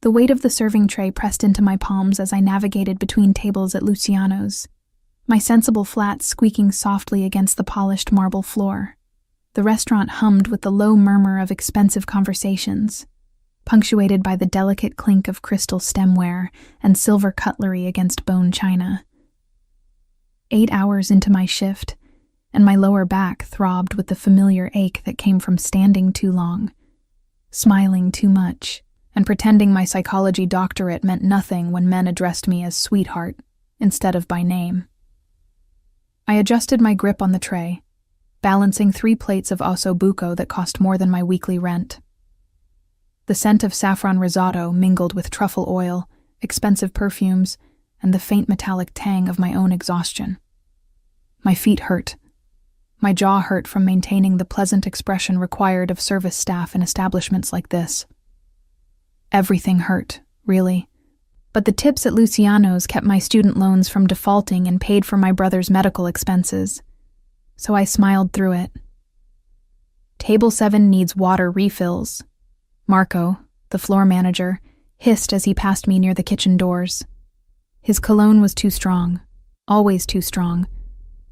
The weight of the serving tray pressed into my palms as I navigated between tables at Luciano's, my sensible flats squeaking softly against the polished marble floor. The restaurant hummed with the low murmur of expensive conversations, punctuated by the delicate clink of crystal stemware and silver cutlery against bone china. 8 hours into my shift, and my lower back throbbed with the familiar ache that came from standing too long, smiling too much, and pretending my psychology doctorate meant nothing when men addressed me as sweetheart instead of by name. I adjusted my grip on the tray, balancing 3 plates of osso buco that cost more than my weekly rent. The scent of saffron risotto mingled with truffle oil, expensive perfumes, and the faint metallic tang of my own exhaustion. My feet hurt. My jaw hurt from maintaining the pleasant expression required of service staff in establishments like this. Everything hurt, really. But the tips at Luciano's kept my student loans from defaulting and paid for my brother's medical expenses. So I smiled through it. Table 7 needs water refills. Marco, the floor manager, hissed as he passed me near the kitchen doors. His cologne was too strong, always too strong,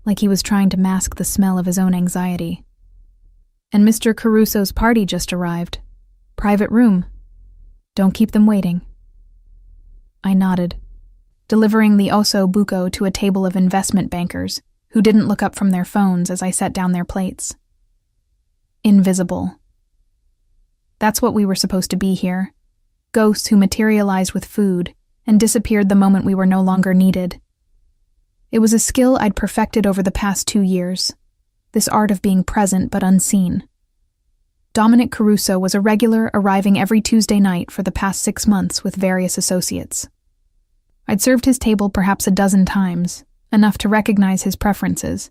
like he was trying to mask the smell of his own anxiety. And Mr. Caruso's party just arrived. Private room. Don't keep them waiting. I nodded, delivering the osso buco to a table of investment bankers who didn't look up from their phones as I set down their plates. Invisible. That's what we were supposed to be here. Ghosts who materialized with food and disappeared the moment we were no longer needed. It was a skill I'd perfected over the past 2 years, this art of being present but unseen. Dominic Caruso was a regular, arriving every Tuesday night for the past 6 months with various associates. I'd served his table perhaps a dozen times, enough to recognize his preferences.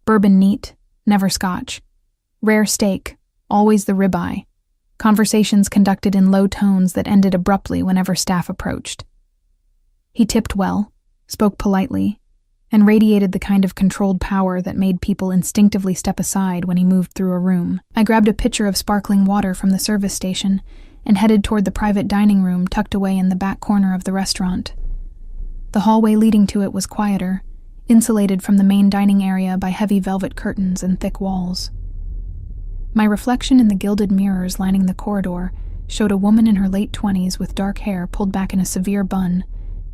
Bourbon neat, never scotch. Rare steak, always the ribeye. Conversations conducted in low tones that ended abruptly whenever staff approached. He tipped well, spoke politely, and radiated the kind of controlled power that made people instinctively step aside when he moved through a room. I grabbed a pitcher of sparkling water from the service station and headed toward the private dining room tucked away in the back corner of the restaurant. The hallway leading to it was quieter, insulated from the main dining area by heavy velvet curtains and thick walls. My reflection in the gilded mirrors lining the corridor showed a woman in her late 20s with dark hair pulled back in a severe bun,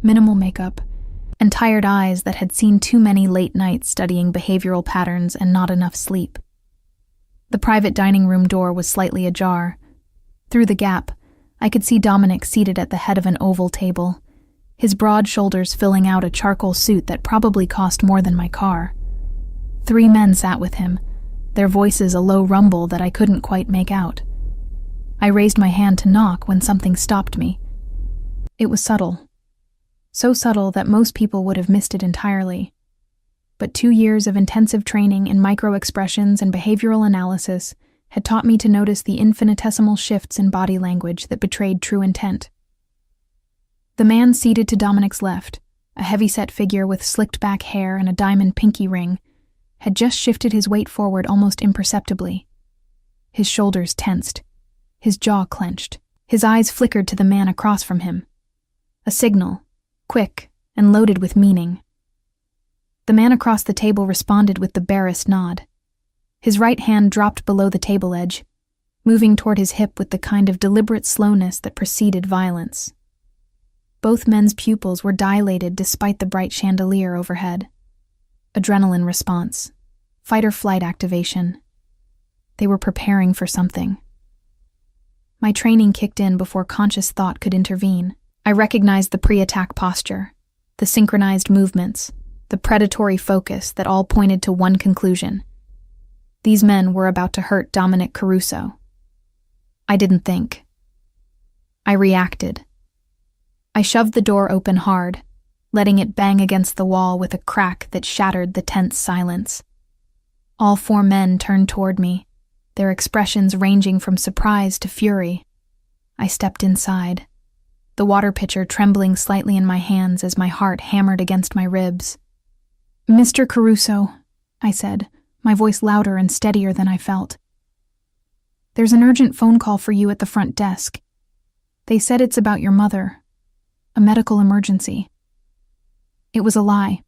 minimal makeup, and tired eyes that had seen too many late nights studying behavioral patterns and not enough sleep. The private dining room door was slightly ajar. Through the gap, I could see Dominic seated at the head of an oval table, his broad shoulders filling out a charcoal suit that probably cost more than my car. 3 men sat with him, their voices a low rumble that I couldn't quite make out. I raised my hand to knock when something stopped me. It was subtle. So subtle that most people would have missed it entirely. But 2 years of intensive training in micro-expressions and behavioral analysis had taught me to notice the infinitesimal shifts in body language that betrayed true intent. The man seated to Dominic's left, a heavy-set figure with slicked-back hair and a diamond pinky ring, had just shifted his weight forward almost imperceptibly. His shoulders tensed, his jaw clenched, his eyes flickered to the man across from him. A signal, quick and loaded with meaning. The man across the table responded with the barest nod. His right hand dropped below the table edge, moving toward his hip with the kind of deliberate slowness that preceded violence. Both men's pupils were dilated despite the bright chandelier overhead. Adrenaline response. Fight-or-flight activation. They were preparing for something. My training kicked in before conscious thought could intervene. I recognized the pre-attack posture, the synchronized movements, the predatory focus that all pointed to one conclusion. These men were about to hurt Dominic Caruso. I didn't think. I reacted. I shoved the door open hard, letting it bang against the wall with a crack that shattered the tense silence. All 4 men turned toward me, their expressions ranging from surprise to fury. I stepped inside, the water pitcher trembling slightly in my hands as my heart hammered against my ribs. "Mr. Caruso," I said, my voice louder and steadier than I felt. "There's an urgent phone call for you at the front desk." They said it's about your mother. A medical emergency. It was a lie.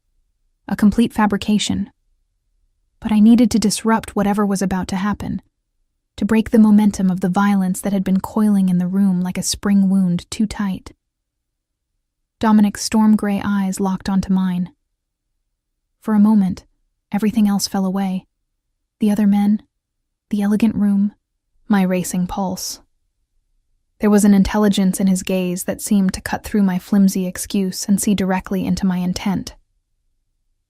A complete fabrication. But I needed to disrupt whatever was about to happen. To break the momentum of the violence that had been coiling in the room like a spring wound too tight. Dominic's storm-gray eyes locked onto mine. For a moment, everything else fell away. The other men, the elegant room, my racing pulse. There was an intelligence in his gaze that seemed to cut through my flimsy excuse and see directly into my intent.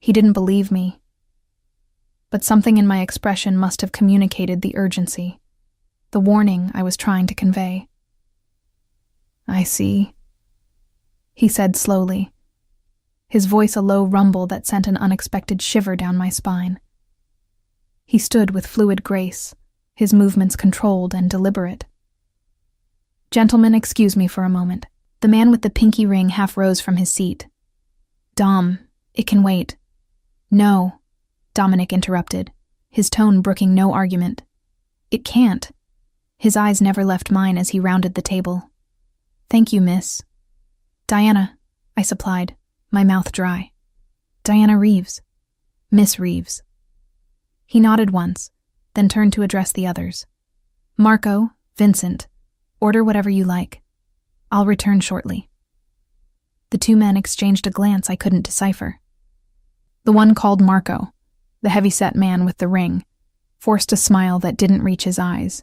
He didn't believe me. But something in my expression must have communicated the urgency, the warning I was trying to convey. "I see," he said slowly, his voice a low rumble that sent an unexpected shiver down my spine. He stood with fluid grace, his movements controlled and deliberate. "Gentlemen, excuse me for a moment." The man with the pinky ring half rose from his seat. "Dom, it can wait." "No," Dominic interrupted, his tone brooking no argument. "It can't." His eyes never left mine as he rounded the table. "Thank you, miss." "Diana," I supplied, my mouth dry. "Diana Reeves." "Miss Reeves." He nodded once, then turned to address the others. "Marco, Vincent, order whatever you like. I'll return shortly." The two men exchanged a glance I couldn't decipher. The one called Marco, the heavy-set man with the ring, forced a smile that didn't reach his eyes.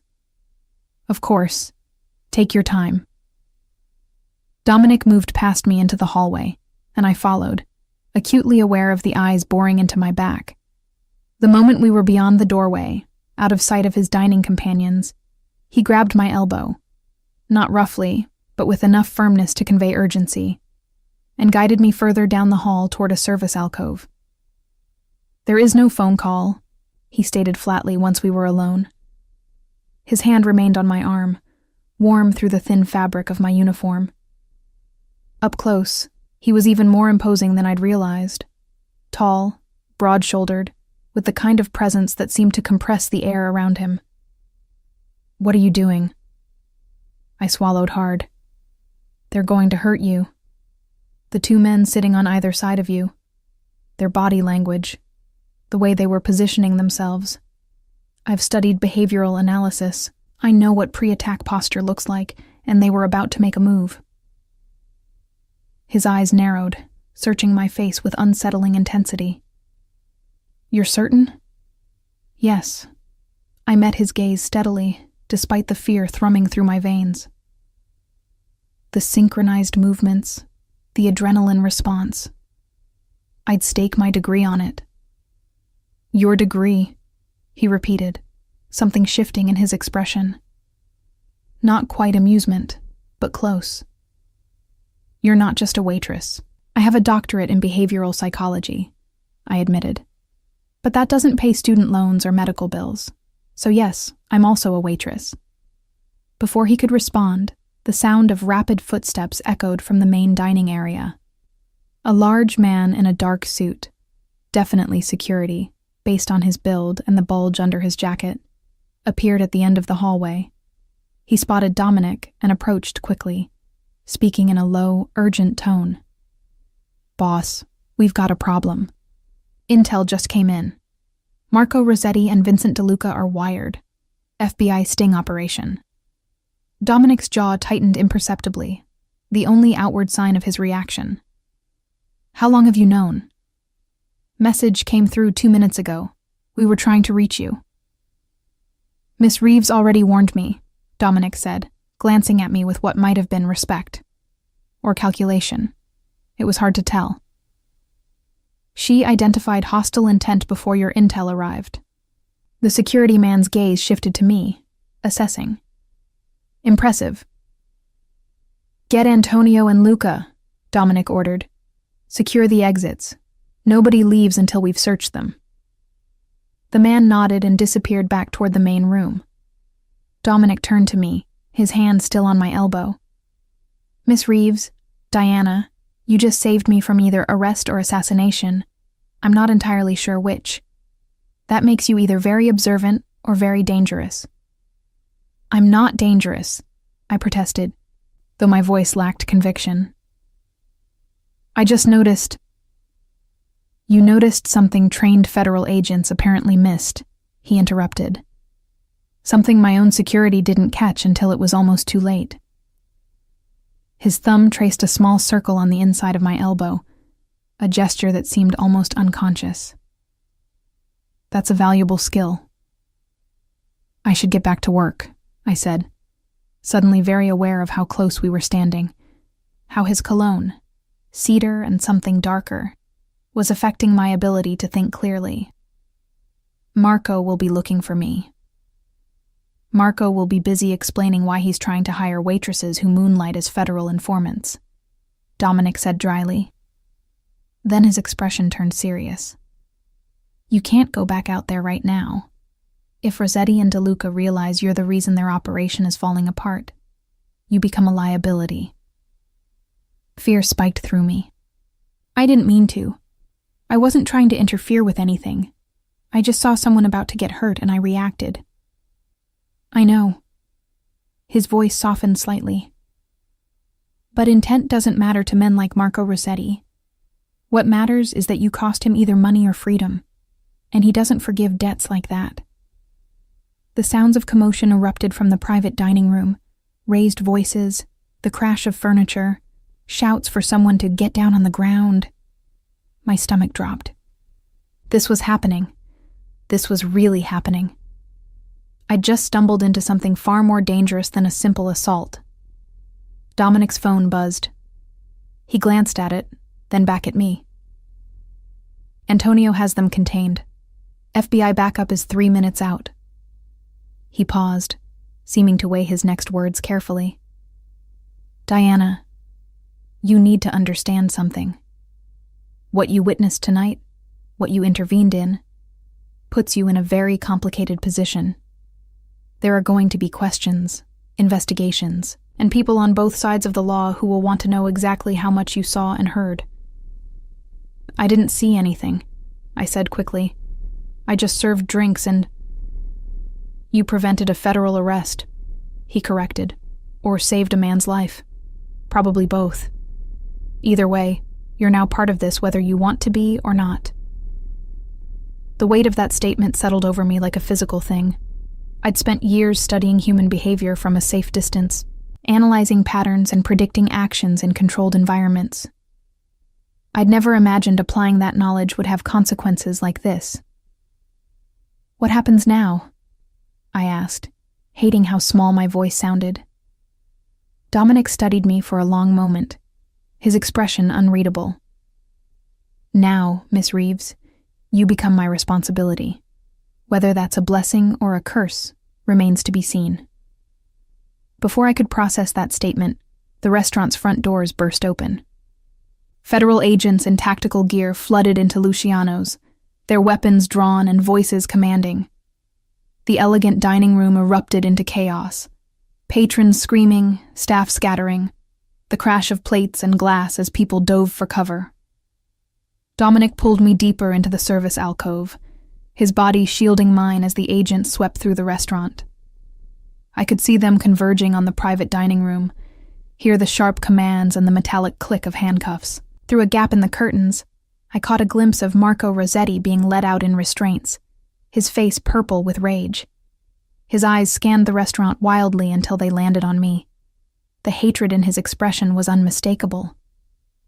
"Of course. Take your time." Dominic moved past me into the hallway, and I followed, acutely aware of the eyes boring into my back. The moment we were beyond the doorway, out of sight of his dining companions, he grabbed my elbow, not roughly, but with enough firmness to convey urgency, and guided me further down the hall toward a service alcove. "There is no phone call," he stated flatly once we were alone. His hand remained on my arm, warm through the thin fabric of my uniform. Up close, he was even more imposing than I'd realized. Tall, broad-shouldered, with the kind of presence that seemed to compress the air around him. "What are you doing?" I swallowed hard. "They're going to hurt you. The two men sitting on either side of you. Their body language. The way they were positioning themselves. I've studied behavioral analysis. I know what pre-attack posture looks like, and they were about to make a move." His eyes narrowed, searching my face with unsettling intensity. "You're certain?" "Yes." I met his gaze steadily, despite the fear thrumming through my veins. The synchronized movements, the adrenaline response. I'd stake my degree on it. "Your degree," he repeated, something shifting in his expression. Not quite amusement, but close. "You're not just a waitress. I have a doctorate in behavioral psychology," I admitted. "But that doesn't pay student loans or medical bills. So yes, I'm also a waitress." Before he could respond, the sound of rapid footsteps echoed from the main dining area. A large man in a dark suit, definitely security, based on his build and the bulge under his jacket, appeared at the end of the hallway. He spotted Dominic and approached quickly, speaking in a low, urgent tone. "Boss, we've got a problem. Intel just came in. Marco Rossetti and Vincent DeLuca are wired. FBI sting operation." Dominic's jaw tightened imperceptibly, the only outward sign of his reaction. "How long have you known?" "Message came through 2 minutes ago. We were trying to reach you." "Miss Reeves already warned me," Dominic said, glancing at me with what might have been respect. Or calculation. It was hard to tell. "She identified hostile intent before your intel arrived." The security man's gaze shifted to me, assessing. "Impressive." "Get Antonio and Luca," Dominic ordered. "Secure the exits. Nobody leaves until we've searched them." The man nodded and disappeared back toward the main room. Dominic turned to me, his hand still on my elbow. "Miss Reeves, Diana, you just saved me from either arrest or assassination. I'm not entirely sure which. That makes you either very observant or very dangerous." "I'm not dangerous," I protested. though my voice lacked conviction. I just noticed. You noticed something trained federal agents apparently missed, he interrupted. Something my own security didn't catch until it was almost too late. His thumb traced a small circle on the inside of my elbow, a gesture that seemed almost unconscious. That's a valuable skill. I should get back to work, I said, suddenly very aware of how close we were standing, how his cologne, cedar and something darker, was affecting my ability to think clearly. Marco will be looking for me. Marco will be busy explaining why he's trying to hire waitresses who moonlight as federal informants, Dominic said dryly. Then his expression turned serious. You can't go back out there right now. If Rossetti and DeLuca realize you're the reason their operation is falling apart, you become a liability. Fear spiked through me. I didn't mean to. I wasn't trying to interfere with anything. I just saw someone about to get hurt and I reacted. I know. His voice softened slightly. But intent doesn't matter to men like Marco Rossetti. What matters is that you cost him either money or freedom, and he doesn't forgive debts like that. The sounds of commotion erupted from the private dining room, raised voices, the crash of furniture, shouts for someone to get down on the ground. My stomach dropped. This was happening. This was really happening. I'd just stumbled into something far more dangerous than a simple assault. Dominic's phone buzzed. He glanced at it, then back at me. Antonio has them contained. FBI backup is 3 minutes out. He paused, seeming to weigh his next words carefully. Diana, you need to understand something. What you witnessed tonight, what you intervened in, puts you in a very complicated position. There are going to be questions, investigations, and people on both sides of the law who will want to know exactly how much you saw and heard. I didn't see anything, I said quickly. I just served drinks and... You prevented a federal arrest, he corrected, or saved a man's life. Probably both. Either way, you're now part of this whether you want to be or not. The weight of that statement settled over me like a physical thing. I'd spent years studying human behavior from a safe distance, analyzing patterns and predicting actions in controlled environments. I'd never imagined applying that knowledge would have consequences like this. What happens now? I asked, hating how small my voice sounded. Dominic studied me for a long moment, his expression unreadable. Now, Miss Reeves, you become my responsibility. Whether that's a blessing or a curse remains to be seen. Before I could process that statement, the restaurant's front doors burst open. Federal agents in tactical gear flooded into Luciano's, their weapons drawn and voices commanding. The elegant dining room erupted into chaos. Patrons screaming, staff scattering, the crash of plates and glass as people dove for cover. Dominic pulled me deeper into the service alcove, his body shielding mine as the agents swept through the restaurant. I could see them converging on the private dining room, hear the sharp commands and the metallic click of handcuffs. Through a gap in the curtains, I caught a glimpse of Marco Rossetti being led out in restraints, his face purple with rage. His eyes scanned the restaurant wildly until they landed on me. The hatred in his expression was unmistakable.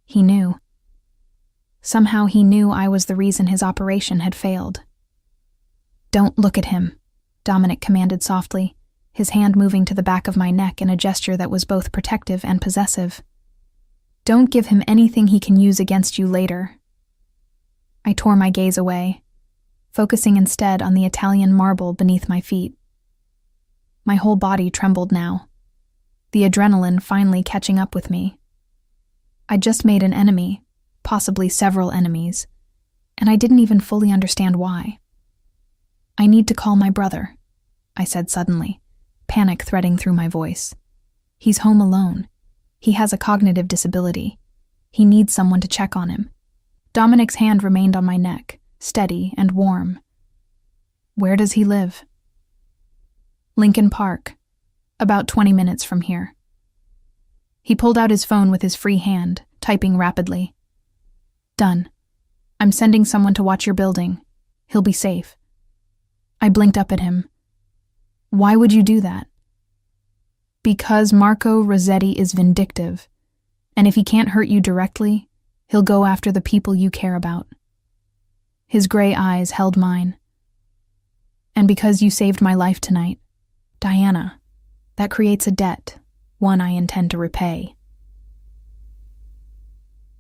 He knew. Somehow he knew I was the reason his operation had failed. Don't look at him, Dominic commanded softly, his hand moving to the back of my neck in a gesture that was both protective and possessive. Don't give him anything he can use against you later. I tore my gaze away, focusing instead on the Italian marble beneath my feet. My whole body trembled now, the adrenaline finally catching up with me. I'd just made an enemy, possibly several enemies, and I didn't even fully understand why. I need to call my brother, I said suddenly, panic threading through my voice. He's home alone. He has a cognitive disability. He needs someone to check on him. Dominic's hand remained on my neck, steady and warm. Where does he live? Lincoln Park, about 20 minutes from here. He pulled out his phone with his free hand, typing rapidly. Done. I'm sending someone to watch your building. He'll be safe. I blinked up at him. Why would you do that? Because Marco Rossetti is vindictive, and if he can't hurt you directly, he'll go after the people you care about. His gray eyes held mine. And because you saved my life tonight, Diana, that creates a debt, one I intend to repay.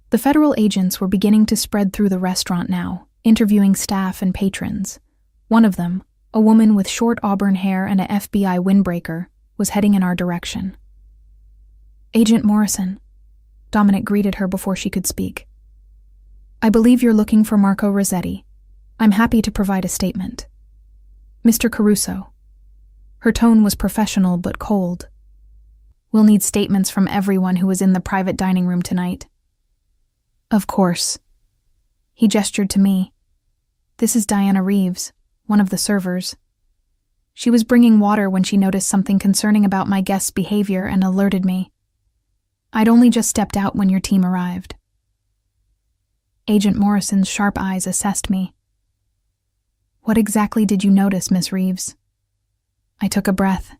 The federal agents were beginning to spread through the restaurant now, interviewing staff and patrons. One of them, a woman with short auburn hair and a FBI windbreaker, was heading in our direction. Agent Morrison, Dominic greeted her before she could speak. I believe you're looking for Marco Rossetti. I'm happy to provide a statement. Mr. Caruso. Her tone was professional but cold. We'll need statements from everyone who was in the private dining room tonight. Of course. He gestured to me. This is Diana Reeves, one of the servers. She was bringing water when she noticed something concerning about my guest's behavior and alerted me. I'd only just stepped out when your team arrived. Agent Morrison's sharp eyes assessed me. What exactly did you notice, Miss Reeves? I took a breath,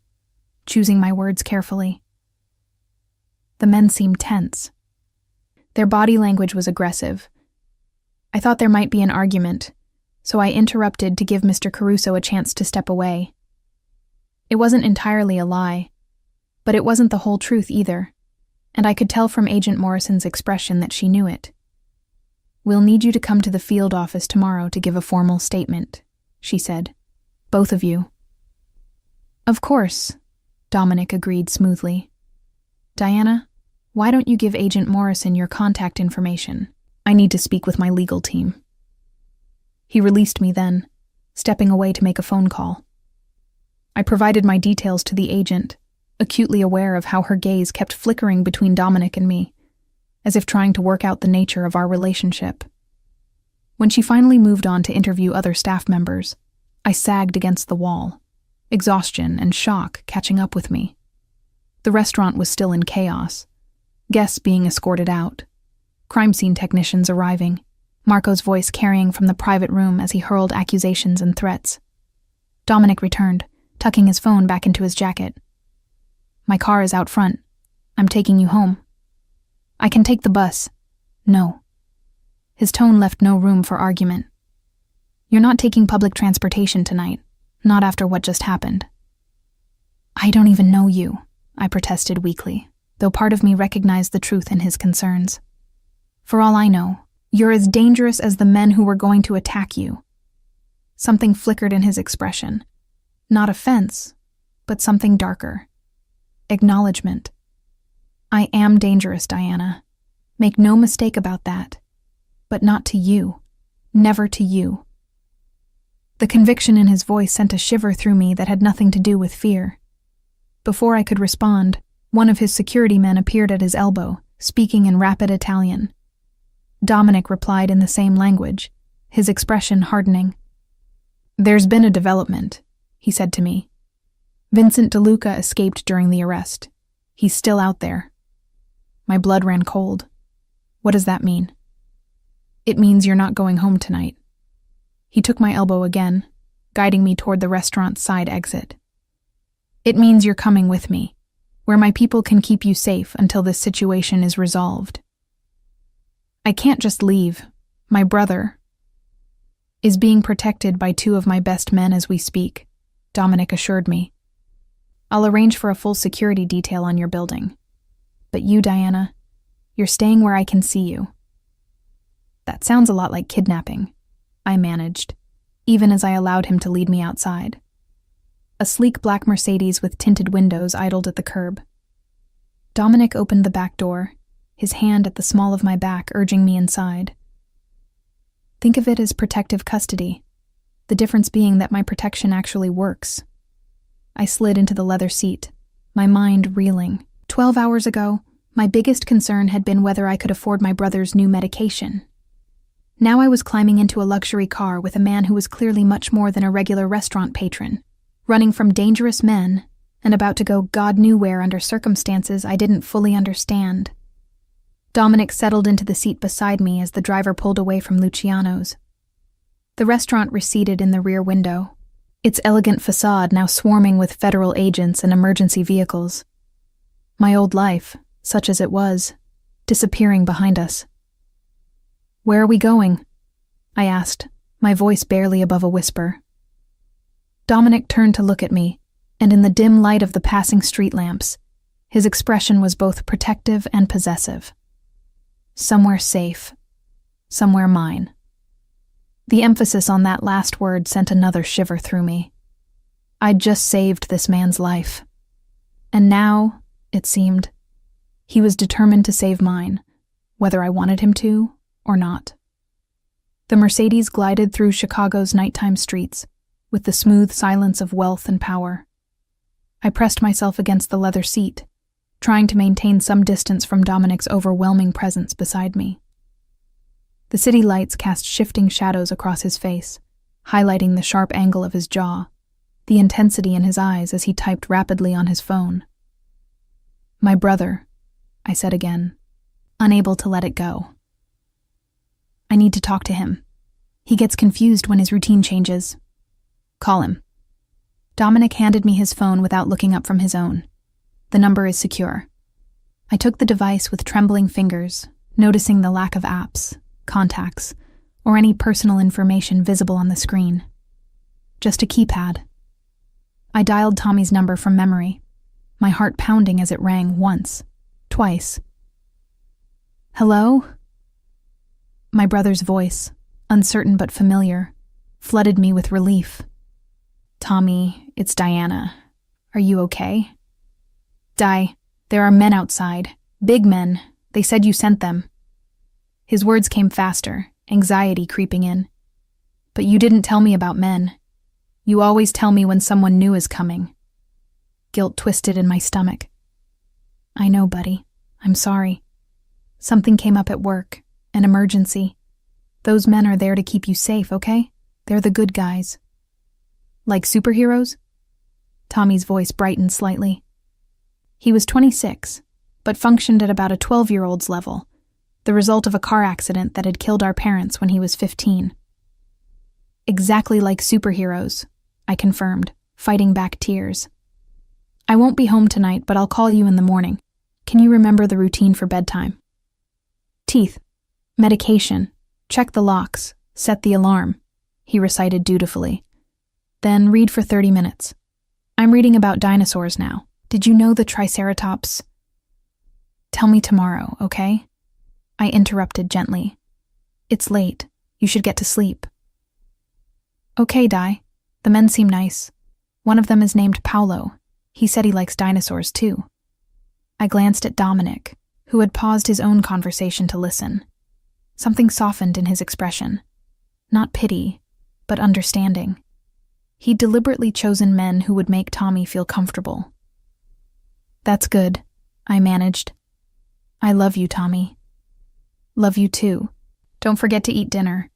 choosing my words carefully. The men seemed tense. Their body language was aggressive. I thought there might be an argument, so I interrupted to give Mr. Caruso a chance to step away. It wasn't entirely a lie, but it wasn't the whole truth either, and I could tell from Agent Morrison's expression that she knew it. We'll need you to come to the field office tomorrow to give a formal statement, she said. Both of you. Of course, Dominic agreed smoothly. Diana, why don't you give Agent Morrison your contact information? I need to speak with my legal team. He released me then, stepping away to make a phone call. I provided my details to the agent, acutely aware of how her gaze kept flickering between Dominic and me, as if trying to work out the nature of our relationship. When she finally moved on to interview other staff members, I sagged against the wall, exhaustion and shock catching up with me. The restaurant was still in chaos, guests being escorted out, crime scene technicians arriving, Marco's voice carrying from the private room as he hurled accusations and threats. Dominic returned, tucking his phone back into his jacket. My car is out front. I'm taking you home. I can take the bus. No. His tone left no room for argument. You're not taking public transportation tonight, not after what just happened. I don't even know you, I protested weakly, though part of me recognized the truth in his concerns. For all I know, you're as dangerous as the men who were going to attack you. Something flickered in his expression. Not offense, but something darker. Acknowledgement. I am dangerous, Diana. Make no mistake about that. But not to you. Never to you. The conviction in his voice sent a shiver through me that had nothing to do with fear. Before I could respond, one of his security men appeared at his elbow, speaking in rapid Italian. Dominic replied in the same language, his expression hardening. There's been a development, he said to me. Vincent DeLuca escaped during the arrest. He's still out there. My blood ran cold. What does that mean? It means you're not going home tonight. He took my elbow again, guiding me toward the restaurant's side exit. It means you're coming with me, where my people can keep you safe until this situation is resolved. I can't just leave. My brother is being protected by two of my best men as we speak, Dominic assured me. I'll arrange for a full security detail on your building. But you, Diana, you're staying where I can see you. That sounds a lot like kidnapping, I managed, even as I allowed him to lead me outside. A sleek black Mercedes with tinted windows idled at the curb. Dominic opened the back door, his hand at the small of my back urging me inside. Think of it as protective custody, the difference being that my protection actually works. I slid into the leather seat, my mind reeling. 12 hours ago, my biggest concern had been whether I could afford my brother's new medication. Now I was climbing into a luxury car with a man who was clearly much more than a regular restaurant patron, running from dangerous men and about to go God knew where under circumstances I didn't fully understand. Dominic settled into the seat beside me as the driver pulled away from Luciano's. The restaurant receded in the rear window, its elegant facade now swarming with federal agents and emergency vehicles. My old life, such as it was, disappearing behind us. "Where are we going?" I asked, my voice barely above a whisper. Dominic turned to look at me, and in the dim light of the passing street lamps, his expression was both protective and possessive. Somewhere safe, somewhere mine. The emphasis on that last word sent another shiver through me. I'd just saved this man's life. And now, it seemed, he was determined to save mine, whether I wanted him to or not. The Mercedes glided through Chicago's nighttime streets, with the smooth silence of wealth and power. I pressed myself against the leather seat, trying to maintain some distance from Dominic's overwhelming presence beside me. The city lights cast shifting shadows across his face, highlighting the sharp angle of his jaw, the intensity in his eyes as he typed rapidly on his phone. "My brother," I said again, unable to let it go. "I need to talk to him. He gets confused when his routine changes." "Call him." Dominic handed me his phone without looking up from his own. "The number is secure." I took the device with trembling fingers, noticing the lack of apps, contacts, or any personal information visible on the screen. Just a keypad. I dialed Tommy's number from memory, my heart pounding as it rang once, twice. "Hello?" My brother's voice, uncertain but familiar, flooded me with relief. "Tommy, it's Diana. Are you okay?" "Di, there are men outside. Big men. They said you sent them." His words came faster, anxiety creeping in. "But you didn't tell me about men. You always tell me when someone new is coming." Guilt twisted in my stomach. "I know, buddy. I'm sorry. Something came up at work. An emergency. Those men are there to keep you safe, okay? They're the good guys." "Like superheroes?" Tommy's voice brightened slightly. He was 26, but functioned at about a 12-year-old's level, the result of a car accident that had killed our parents when he was 15. "Exactly like superheroes," I confirmed, fighting back tears. "I won't be home tonight, but I'll call you in the morning. Can you remember the routine for bedtime?" "Teeth, medication, check the locks, set the alarm," he recited dutifully. "Then read for 30 minutes. I'm reading about dinosaurs now. Did you know the Triceratops?" "Tell me tomorrow, okay?" I interrupted gently. "It's late. You should get to sleep." "Okay, Di. The men seem nice. One of them is named Paolo. He said he likes dinosaurs too." I glanced at Dominic, who had paused his own conversation to listen. Something softened in his expression. Not pity, but understanding. He'd deliberately chosen men who would make Tommy feel comfortable. "That's good," I managed. "I love you, Tommy." "Love you too. Don't forget to eat dinner.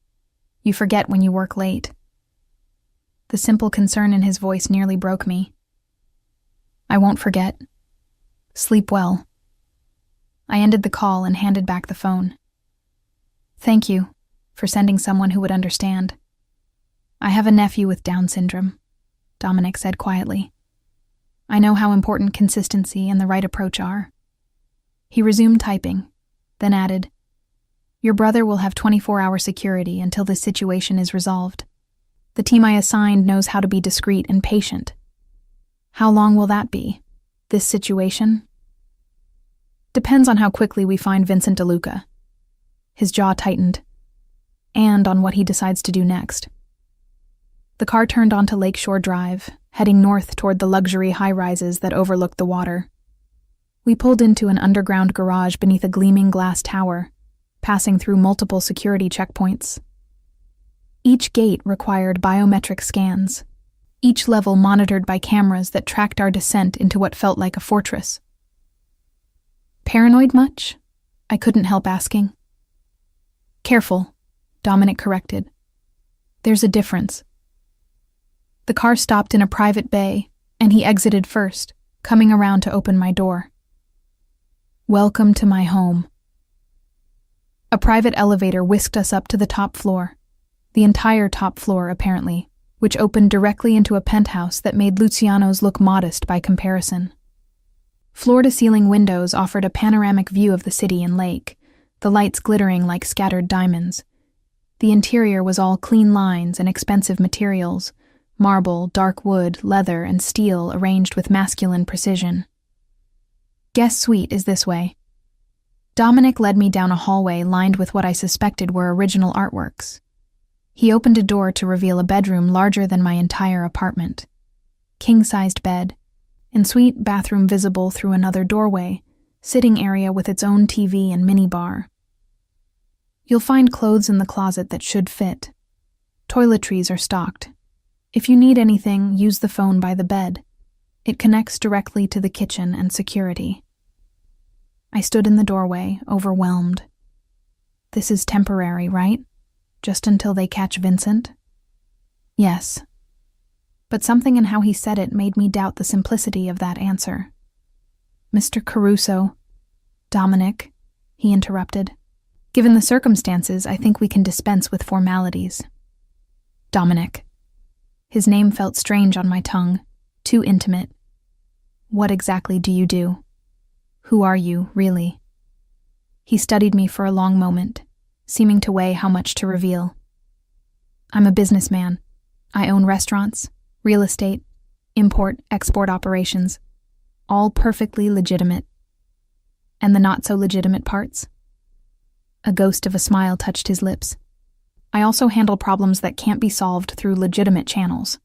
You forget when you work late." The simple concern in his voice nearly broke me. "I won't forget. Sleep well." I ended the call and handed back the phone. "Thank you for sending someone who would understand. I have a nephew with Down syndrome," Dominic said quietly. "I know how important consistency and the right approach are." He resumed typing, then added, "Your brother will have 24-hour security until this situation is resolved. The team I assigned knows how to be discreet and patient." "How long will that be? This situation?" "Depends on how quickly we find Vincent DeLuca." His jaw tightened. "And on what he decides to do next." The car turned onto Lakeshore Drive, heading north toward the luxury high-rises that overlooked the water. We pulled into an underground garage beneath a gleaming glass tower, passing through multiple security checkpoints. Each gate required biometric scans, each level monitored by cameras that tracked our descent into what felt like a fortress. "Paranoid much?" I couldn't help asking. "Careful," Dominic corrected. "There's a difference." The car stopped in a private bay, and he exited first, coming around to open my door. Welcome to my home. A private elevator whisked us up to the top floor, the entire top floor apparently, which opened directly into a penthouse that made Luciano's look modest by comparison. Floor-to-ceiling windows offered a panoramic view of the city and lake, the lights glittering like scattered diamonds. The interior was all clean lines and expensive materials, marble, dark wood, leather, and steel arranged with masculine precision. Guest suite is this way. Dominic led me down a hallway lined with what I suspected were original artworks. He opened a door to reveal a bedroom larger than my entire apartment. King-sized bed, ensuite bathroom visible through another doorway, sitting area with its own TV and minibar. You'll find clothes in the closet that should fit. Toiletries are stocked. If you need anything, use the phone by the bed. It connects directly to the kitchen and security. I stood in the doorway, overwhelmed. This is temporary, right? Just until they catch Vincent? Yes. But something in how he said it made me doubt the simplicity of that answer. Mr. Caruso. Dominic, he interrupted. Given the circumstances, I think we can dispense with formalities. Dominic. His name felt strange on my tongue, too intimate. What exactly do you do? Who are you, really? He studied me for a long moment, seeming to weigh how much to reveal. I'm a businessman. I own restaurants, real estate, import-export operations, all perfectly legitimate. And the not-so-legitimate parts? A ghost of a smile touched his lips. I also handle problems that can't be solved through legitimate channels.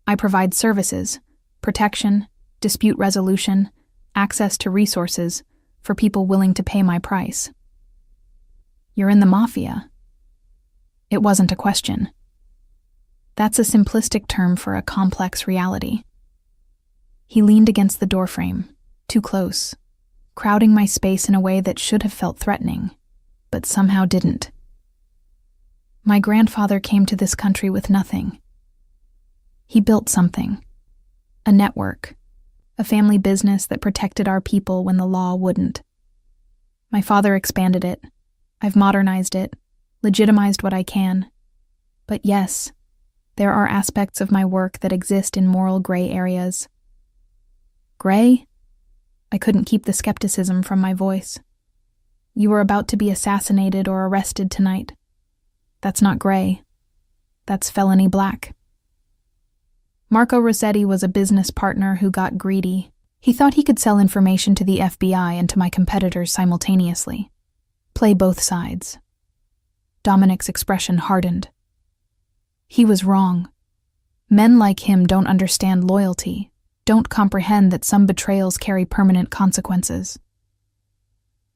I provide services, protection, dispute resolution, access to resources for people willing to pay my price. You're in the Mafia. It wasn't a question. That's a simplistic term for a complex reality. He leaned against the doorframe, too close, crowding my space in a way that should have felt threatening, but somehow didn't. My grandfather came to this country with nothing. He built something. A network. A family business that protected our people when the law wouldn't. My father expanded it. I've modernized it, legitimized what I can. But yes, there are aspects of my work that exist in moral gray areas. Gray? I couldn't keep the skepticism from my voice. You were about to be assassinated or arrested tonight. That's not gray. That's felony black. Marco Rossetti was a business partner who got greedy. He thought he could sell information to the FBI and to my competitors simultaneously. Play both sides. Dominic's expression hardened. He was wrong. Men like him don't understand loyalty, don't comprehend that some betrayals carry permanent consequences.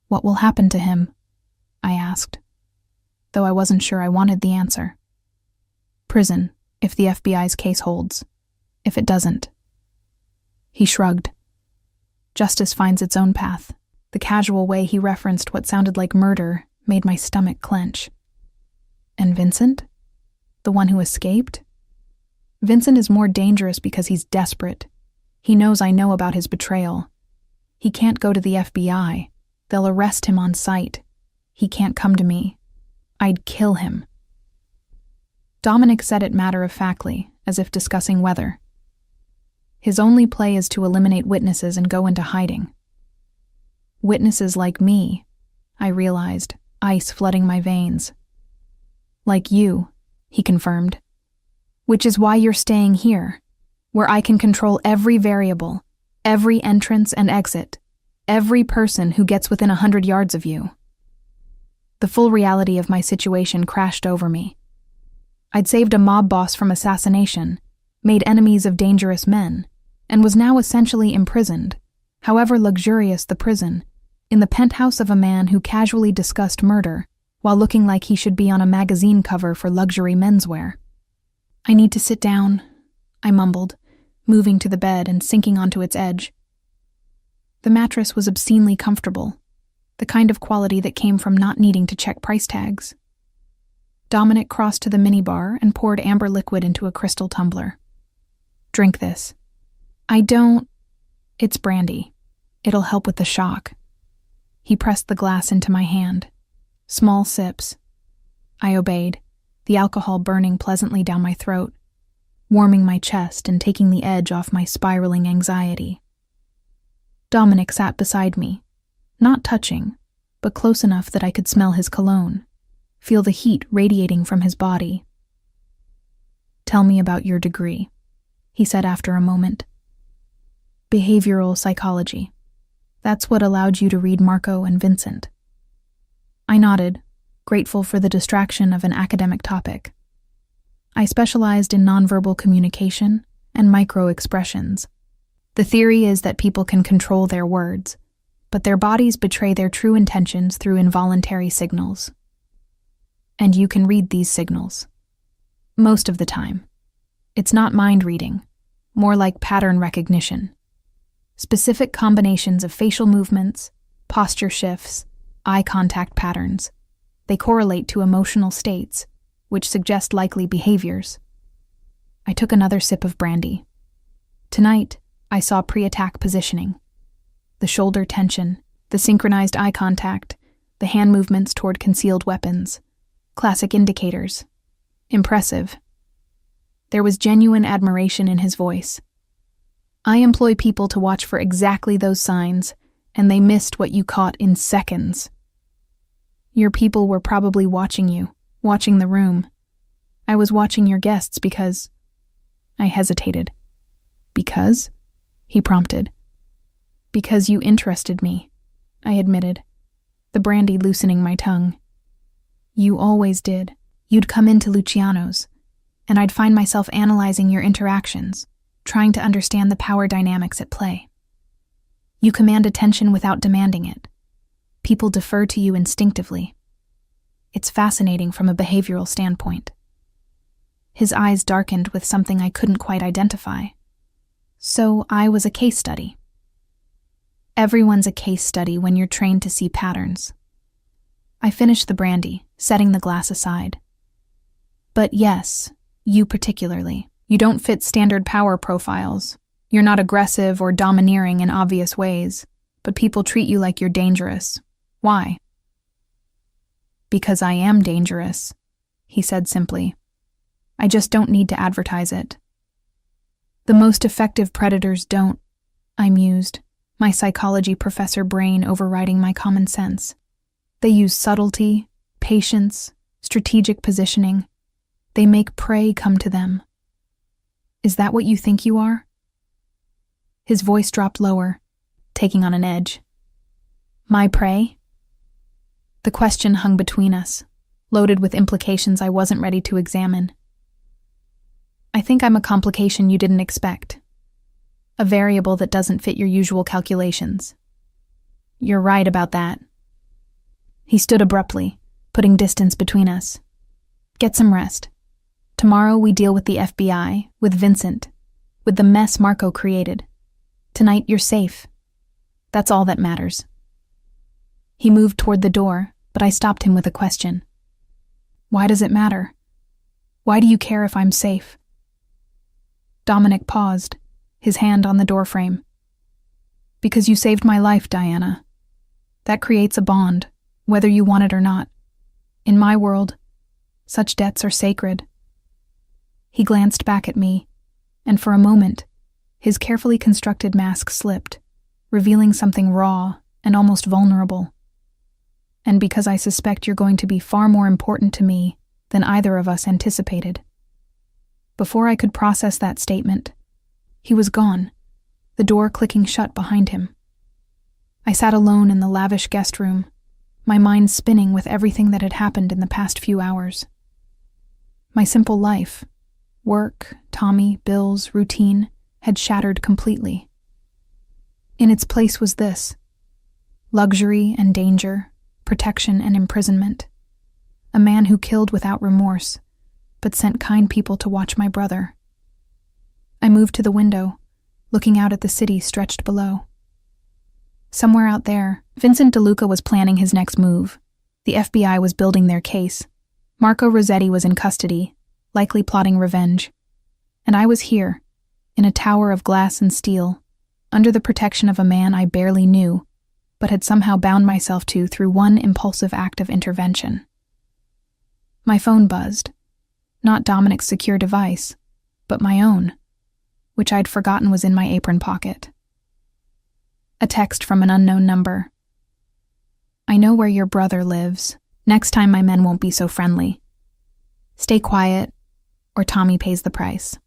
What will happen to him? I asked, though I wasn't sure I wanted the answer. Prison, if the FBI's case holds. If it doesn't. He shrugged. Justice finds its own path. The casual way he referenced what sounded like murder made my stomach clench. And Vincent? The one who escaped? Vincent is more dangerous because he's desperate. He knows I know about his betrayal. He can't go to the FBI. They'll arrest him on sight. He can't come to me. I'd kill him. Dominic said it matter-of-factly, as if discussing weather. His only play is to eliminate witnesses and go into hiding. Witnesses like me, I realized, ice flooding my veins. Like you, he confirmed. Which is why you're staying here, where I can control every variable, every entrance and exit, every person who gets within 100 yards of you. The full reality of my situation crashed over me. I'd saved a mob boss from assassination, made enemies of dangerous men, and was now essentially imprisoned, however luxurious the prison, in the penthouse of a man who casually discussed murder while looking like he should be on a magazine cover for luxury menswear. I need to sit down, I mumbled, moving to the bed and sinking onto its edge. The mattress was obscenely comfortable, the kind of quality that came from not needing to check price tags. Dominic crossed to the minibar and poured amber liquid into a crystal tumbler. Drink this. I don't. It's brandy. It'll help with the shock. He pressed the glass into my hand. Small sips. I obeyed, the alcohol burning pleasantly down my throat, warming my chest and taking the edge off my spiraling anxiety. Dominic sat beside me, not touching, but close enough that I could smell his cologne, feel the heat radiating from his body. "Tell me about your degree," he said after a moment. "Behavioral psychology. That's what allowed you to read Marco and Vincent." I nodded, grateful for the distraction of an academic topic. I specialized in nonverbal communication and micro-expressions. The theory is that people can control their words, but their bodies betray their true intentions through involuntary signals. And you can read these signals. Most of the time. It's not mind reading, more like pattern recognition. Specific combinations of facial movements, posture shifts, eye contact patterns. They correlate to emotional states, which suggest likely behaviors. I took another sip of brandy. Tonight, I saw pre-attack positioning. The shoulder tension, the synchronized eye contact, the hand movements toward concealed weapons. Classic indicators. Impressive. There was genuine admiration in his voice. "I employ people to watch for exactly those signs, and they missed what you caught in seconds. Your people were probably watching you, watching the room. I was watching your guests because..." I hesitated. "Because?" he prompted. "Because you interested me," I admitted, the brandy loosening my tongue. "You always did. You'd come into Luciano's, and I'd find myself analyzing your interactions, trying to understand the power dynamics at play. You command attention without demanding it. People defer to you instinctively. It's fascinating from a behavioral standpoint." His eyes darkened with something I couldn't quite identify. "So I was a case study." Everyone's a case study when you're trained to see patterns. I finished the brandy, setting the glass aside. "But yes, you particularly. You don't fit standard power profiles. You're not aggressive or domineering in obvious ways, but people treat you like you're dangerous. Why?" "Because I am dangerous," he said simply. "I just don't need to advertise it." "The most effective predators don't," I mused, my psychology professor brain overriding my common sense. "They use subtlety, patience, strategic positioning. They make prey come to them." "Is that what you think you are?" His voice dropped lower, taking on an edge. "My prey?" The question hung between us, loaded with implications I wasn't ready to examine. "I think I'm a complication you didn't expect. A variable that doesn't fit your usual calculations." "You're right about that." He stood abruptly, putting distance between us. "Get some rest. Tomorrow we deal with the FBI, with Vincent, with the mess Marco created. Tonight you're safe. That's all that matters." He moved toward the door, but I stopped him with a question. "Why does it matter? Why do you care if I'm safe?" Dominic paused, his hand on the doorframe. "Because you saved my life, Diana. That creates a bond, whether you want it or not. In my world, such debts are sacred." He glanced back at me, and for a moment, his carefully constructed mask slipped, revealing something raw and almost vulnerable. "And because I suspect you're going to be far more important to me than either of us anticipated." Before I could process that statement, he was gone, the door clicking shut behind him. I sat alone in the lavish guest room, my mind spinning with everything that had happened in the past few hours. My simple life, work, Tommy, bills, routine, had shattered completely. In its place was this: luxury and danger, protection and imprisonment. A man who killed without remorse, but sent kind people to watch my brother. I moved to the window, looking out at the city stretched below. Somewhere out there, Vincent DeLuca was planning his next move. The FBI was building their case. Marco Rossetti was in custody, likely plotting revenge. And I was here, in a tower of glass and steel, under the protection of a man I barely knew, but had somehow bound myself to through one impulsive act of intervention. My phone buzzed. Not Dominic's secure device, but my own, which I'd forgotten was in my apron pocket. A text from an unknown number. I know where your brother lives. Next time my men won't be so friendly. Stay quiet, or Tommy pays the price.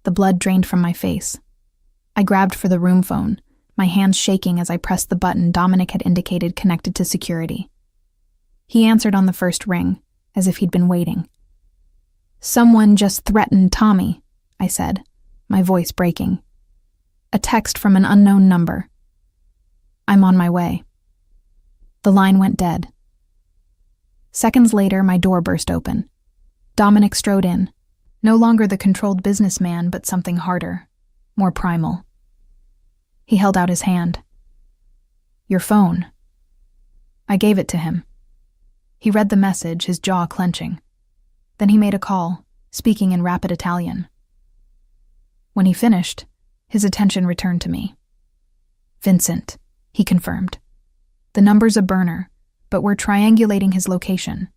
The blood drained from my face. I grabbed for the room phone, my hands shaking as I pressed the button Dominic had indicated connected to security. He answered on the first ring, as if he'd been waiting. Someone just threatened Tommy, I said, my voice breaking. A text from an unknown number. I'm on my way. The line went dead. Seconds later, my door burst open. Dominic strode in, no longer the controlled businessman, but something harder, more primal. He held out his hand. Your phone. I gave it to him. He read the message, his jaw clenching. Then he made a call, speaking in rapid Italian. When he finished, his attention returned to me. Vincent, he confirmed. The number's a burner, but we're triangulating his location.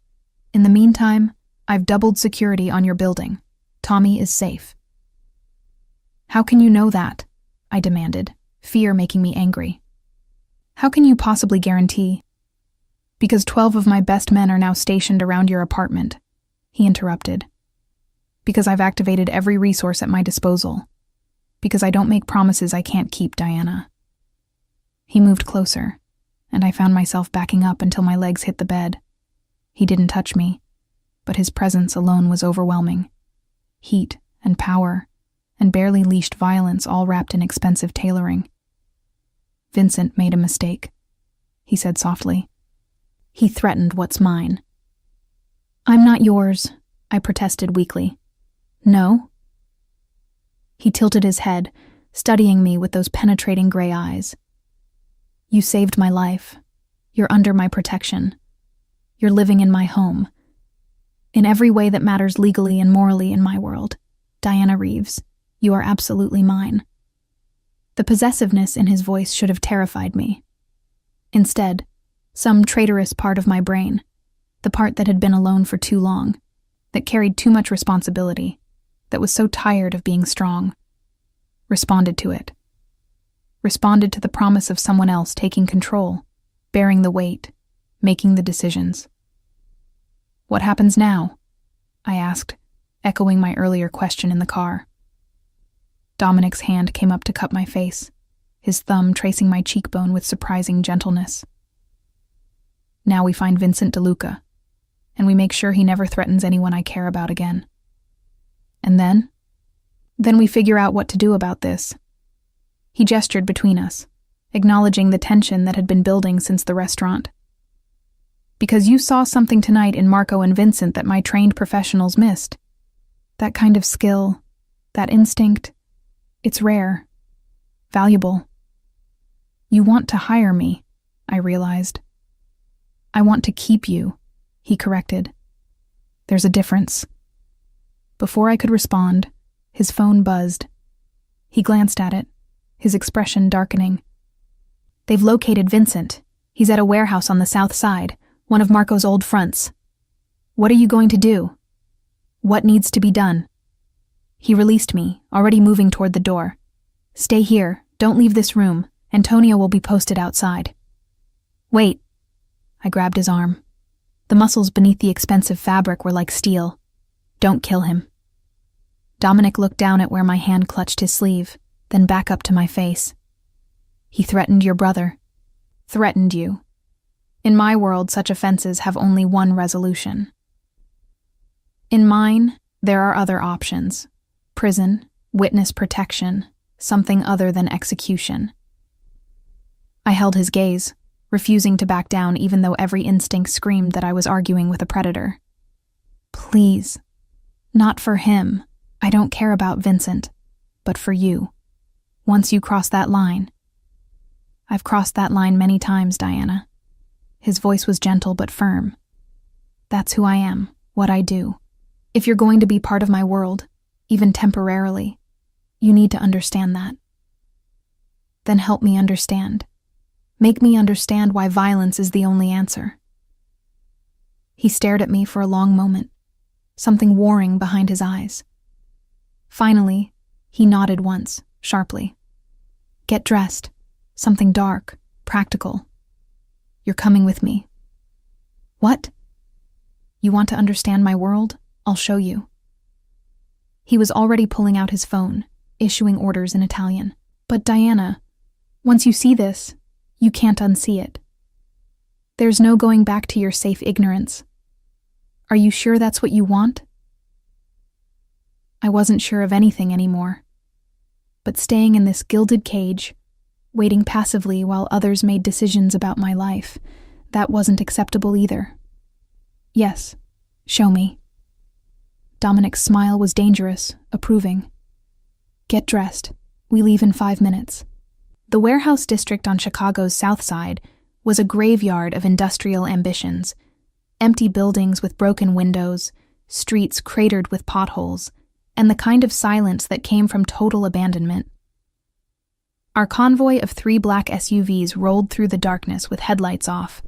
In the meantime, I've doubled security on your building. Tommy is safe. How can you know that? I demanded, fear making me angry. How can you possibly guarantee? Because 12 of my best men are now stationed around your apartment, he interrupted. Because I've activated every resource at my disposal. Because I don't make promises I can't keep, Diana. He moved closer, and I found myself backing up until my legs hit the bed. He didn't touch me, but his presence alone was overwhelming. Heat and power, and barely leashed violence all wrapped in expensive tailoring. Vincent made a mistake, he said softly. He threatened what's mine. I'm not yours, I protested weakly. No? He tilted his head, studying me with those penetrating gray eyes. You saved my life. You're under my protection. You're living in my home. In every way that matters legally and morally in my world, Diana Reeves, you are absolutely mine. The possessiveness in his voice should have terrified me. Instead, some traitorous part of my brain, the part that had been alone for too long, that carried too much responsibility, that was so tired of being strong, responded to it. Responded to the promise of someone else taking control, bearing the weight, making the decisions. What happens now? I asked, echoing my earlier question in the car. Dominic's hand came up to cup my face, his thumb tracing my cheekbone with surprising gentleness. Now we find Vincent DeLuca, and we make sure he never threatens anyone I care about again. And then? Then we figure out what to do about this. He gestured between us, acknowledging the tension that had been building since the restaurant. Because you saw something tonight in Marco and Vincent that my trained professionals missed. That kind of skill, that instinct, it's rare, valuable. You want to hire me, I realized. I want to keep you, he corrected. There's a difference. Before I could respond, his phone buzzed. He glanced at it, his expression darkening. They've located Vincent. He's at a warehouse on the south side, one of Marco's old fronts. What are you going to do? What needs to be done? He released me, already moving toward the door. Stay here, don't leave this room. Antonio will be posted outside. Wait. I grabbed his arm. The muscles beneath the expensive fabric were like steel. Don't kill him. Dominic looked down at where my hand clutched his sleeve, then back up to my face. He threatened your brother. Threatened you. In my world, such offenses have only one resolution. In mine, there are other options. Prison, witness protection, something other than execution. I held his gaze, refusing to back down even though every instinct screamed that I was arguing with a predator. Please. Not for him. I don't care about Vincent. But for you. Once you cross that line. I've crossed that line many times, Diana. His voice was gentle but firm. That's who I am, what I do. If you're going to be part of my world, even temporarily, You need to understand that. Then help me understand. Make me understand why violence is the only answer. He stared at me for a long moment, something warring behind his eyes. Finally, he nodded once, sharply. Get dressed. Something dark, practical. You're coming with me. What? You want to understand my world? I'll show you. He was already pulling out his phone, issuing orders in Italian. But Diana, once you see this, you can't unsee it. There's no going back to your safe ignorance. Are you sure that's what you want? I wasn't sure of anything anymore. But staying in this gilded cage, waiting passively while others made decisions about my life, that wasn't acceptable either. Yes, show me. Dominic's smile was dangerous, approving. Get dressed. We leave in 5 minutes. The warehouse district on Chicago's South Side was a graveyard of industrial ambitions. Empty buildings with broken windows, streets cratered with potholes, and the kind of silence that came from total abandonment. Our convoy of 3 black SUVs rolled through the darkness with headlights off,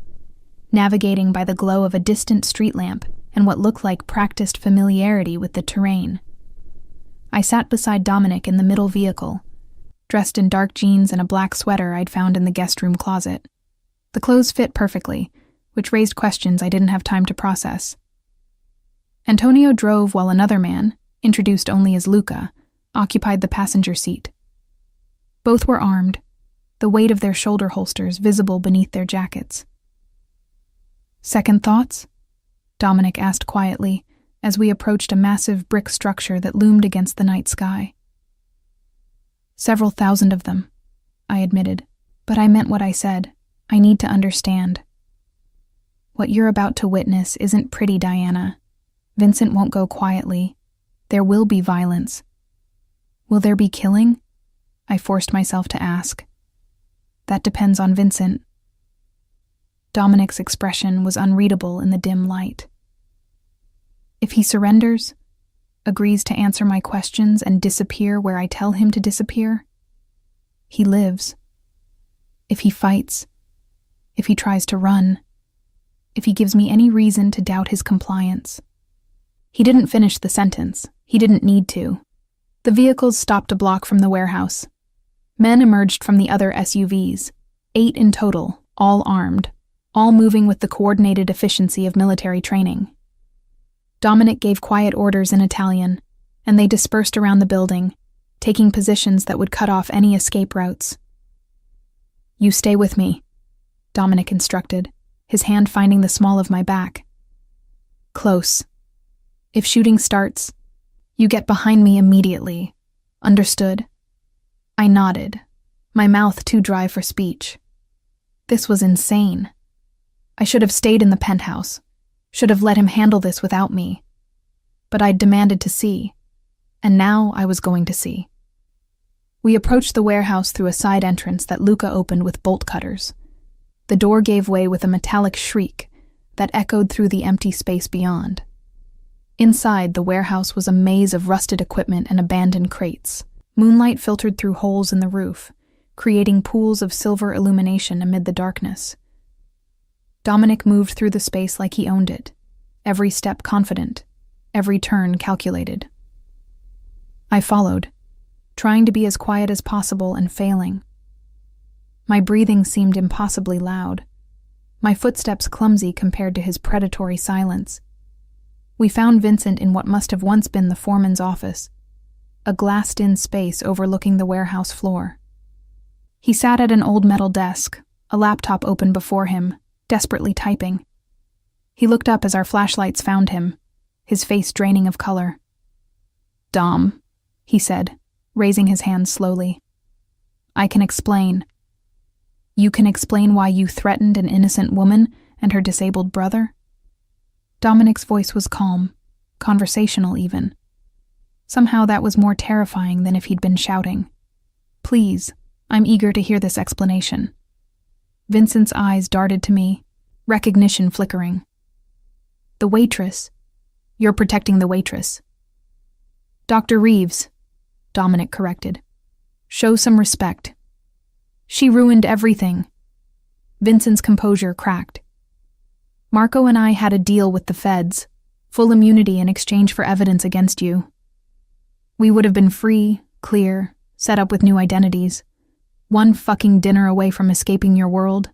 navigating by the glow of a distant street lamp and what looked like practiced familiarity with the terrain. I sat beside Dominic in the middle vehicle, dressed in dark jeans and a black sweater I'd found in the guest room closet. The clothes fit perfectly, which raised questions I didn't have time to process. Antonio drove while another man, introduced only as Luca, occupied the passenger seat. Both were armed, the weight of their shoulder holsters visible beneath their jackets. Second thoughts? Dominic asked quietly as we approached a massive brick structure that loomed against the night sky. Several thousand of them, I admitted, but I meant what I said. I need to understand. What you're about to witness isn't pretty, Diana. Vincent won't go quietly. There will be violence. Will there be killing? I forced myself to ask. That depends on Vincent. Dominic's expression was unreadable in the dim light. If he surrenders, agrees to answer my questions and disappear where I tell him to disappear, he lives. If he fights, if he tries to run, if he gives me any reason to doubt his compliance. He didn't finish the sentence. He didn't need to. The vehicles stopped a block from the warehouse. Men emerged from the other SUVs, 8 in total, all armed, all moving with the coordinated efficiency of military training. Dominic gave quiet orders in Italian, and they dispersed around the building, taking positions that would cut off any escape routes. You stay with me, Dominic instructed, his hand finding the small of my back. Close. If shooting starts, you get behind me immediately. Understood? I nodded, my mouth too dry for speech. This was insane. I should have stayed in the penthouse, should have let him handle this without me. But I'd demanded to see, and now I was going to see. We approached the warehouse through a side entrance that Luca opened with bolt cutters. The door gave way with a metallic shriek that echoed through the empty space beyond. Inside, the warehouse was a maze of rusted equipment and abandoned crates. Moonlight filtered through holes in the roof, creating pools of silver illumination amid the darkness. Dominic moved through the space like he owned it, every step confident, every turn calculated. I followed, trying to be as quiet as possible and failing. My breathing seemed impossibly loud, my footsteps clumsy compared to his predatory silence. We found Vincent in what must have once been the foreman's office, a glassed-in space overlooking the warehouse floor. He sat at an old metal desk, a laptop open before him, desperately typing. He looked up as our flashlights found him, his face draining of color. Dom, he said, raising his hands slowly. I can explain. You can explain why you threatened an innocent woman and her disabled brother? Dominic's voice was calm, conversational even. Somehow that was more terrifying than if he'd been shouting. Please, I'm eager to hear this explanation. Vincent's eyes darted to me, recognition flickering. The waitress. You're protecting the waitress. Dr. Reeves. Dominic corrected. Show some respect. She ruined everything. Vincent's composure cracked. Marco and I had a deal with the feds, full immunity in exchange for evidence against you. We would have been free, clear, set up with new identities, one fucking dinner away from escaping your world.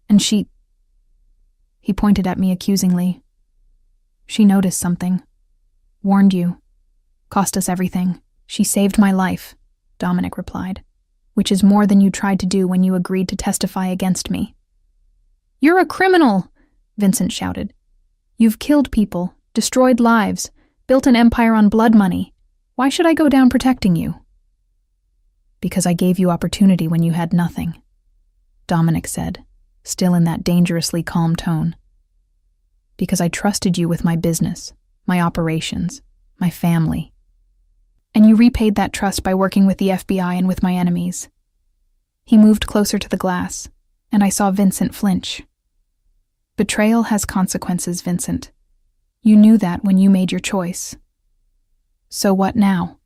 And she... He pointed at me accusingly. She noticed something. Warned you. Cost us everything. She saved my life, Dominic replied, which is more than you tried to do when you agreed to testify against me. You're a criminal, Vincent shouted. You've killed people, destroyed lives, built an empire on blood money. Why should I go down protecting you? Because I gave you opportunity when you had nothing, Dominic said, still in that dangerously calm tone. Because I trusted you with my business, my operations, my family. And you repaid that trust by working with the FBI and with my enemies. He moved closer to the glass, and I saw Vincent flinch. Betrayal has consequences, Vincent. You knew that when you made your choice. So what now?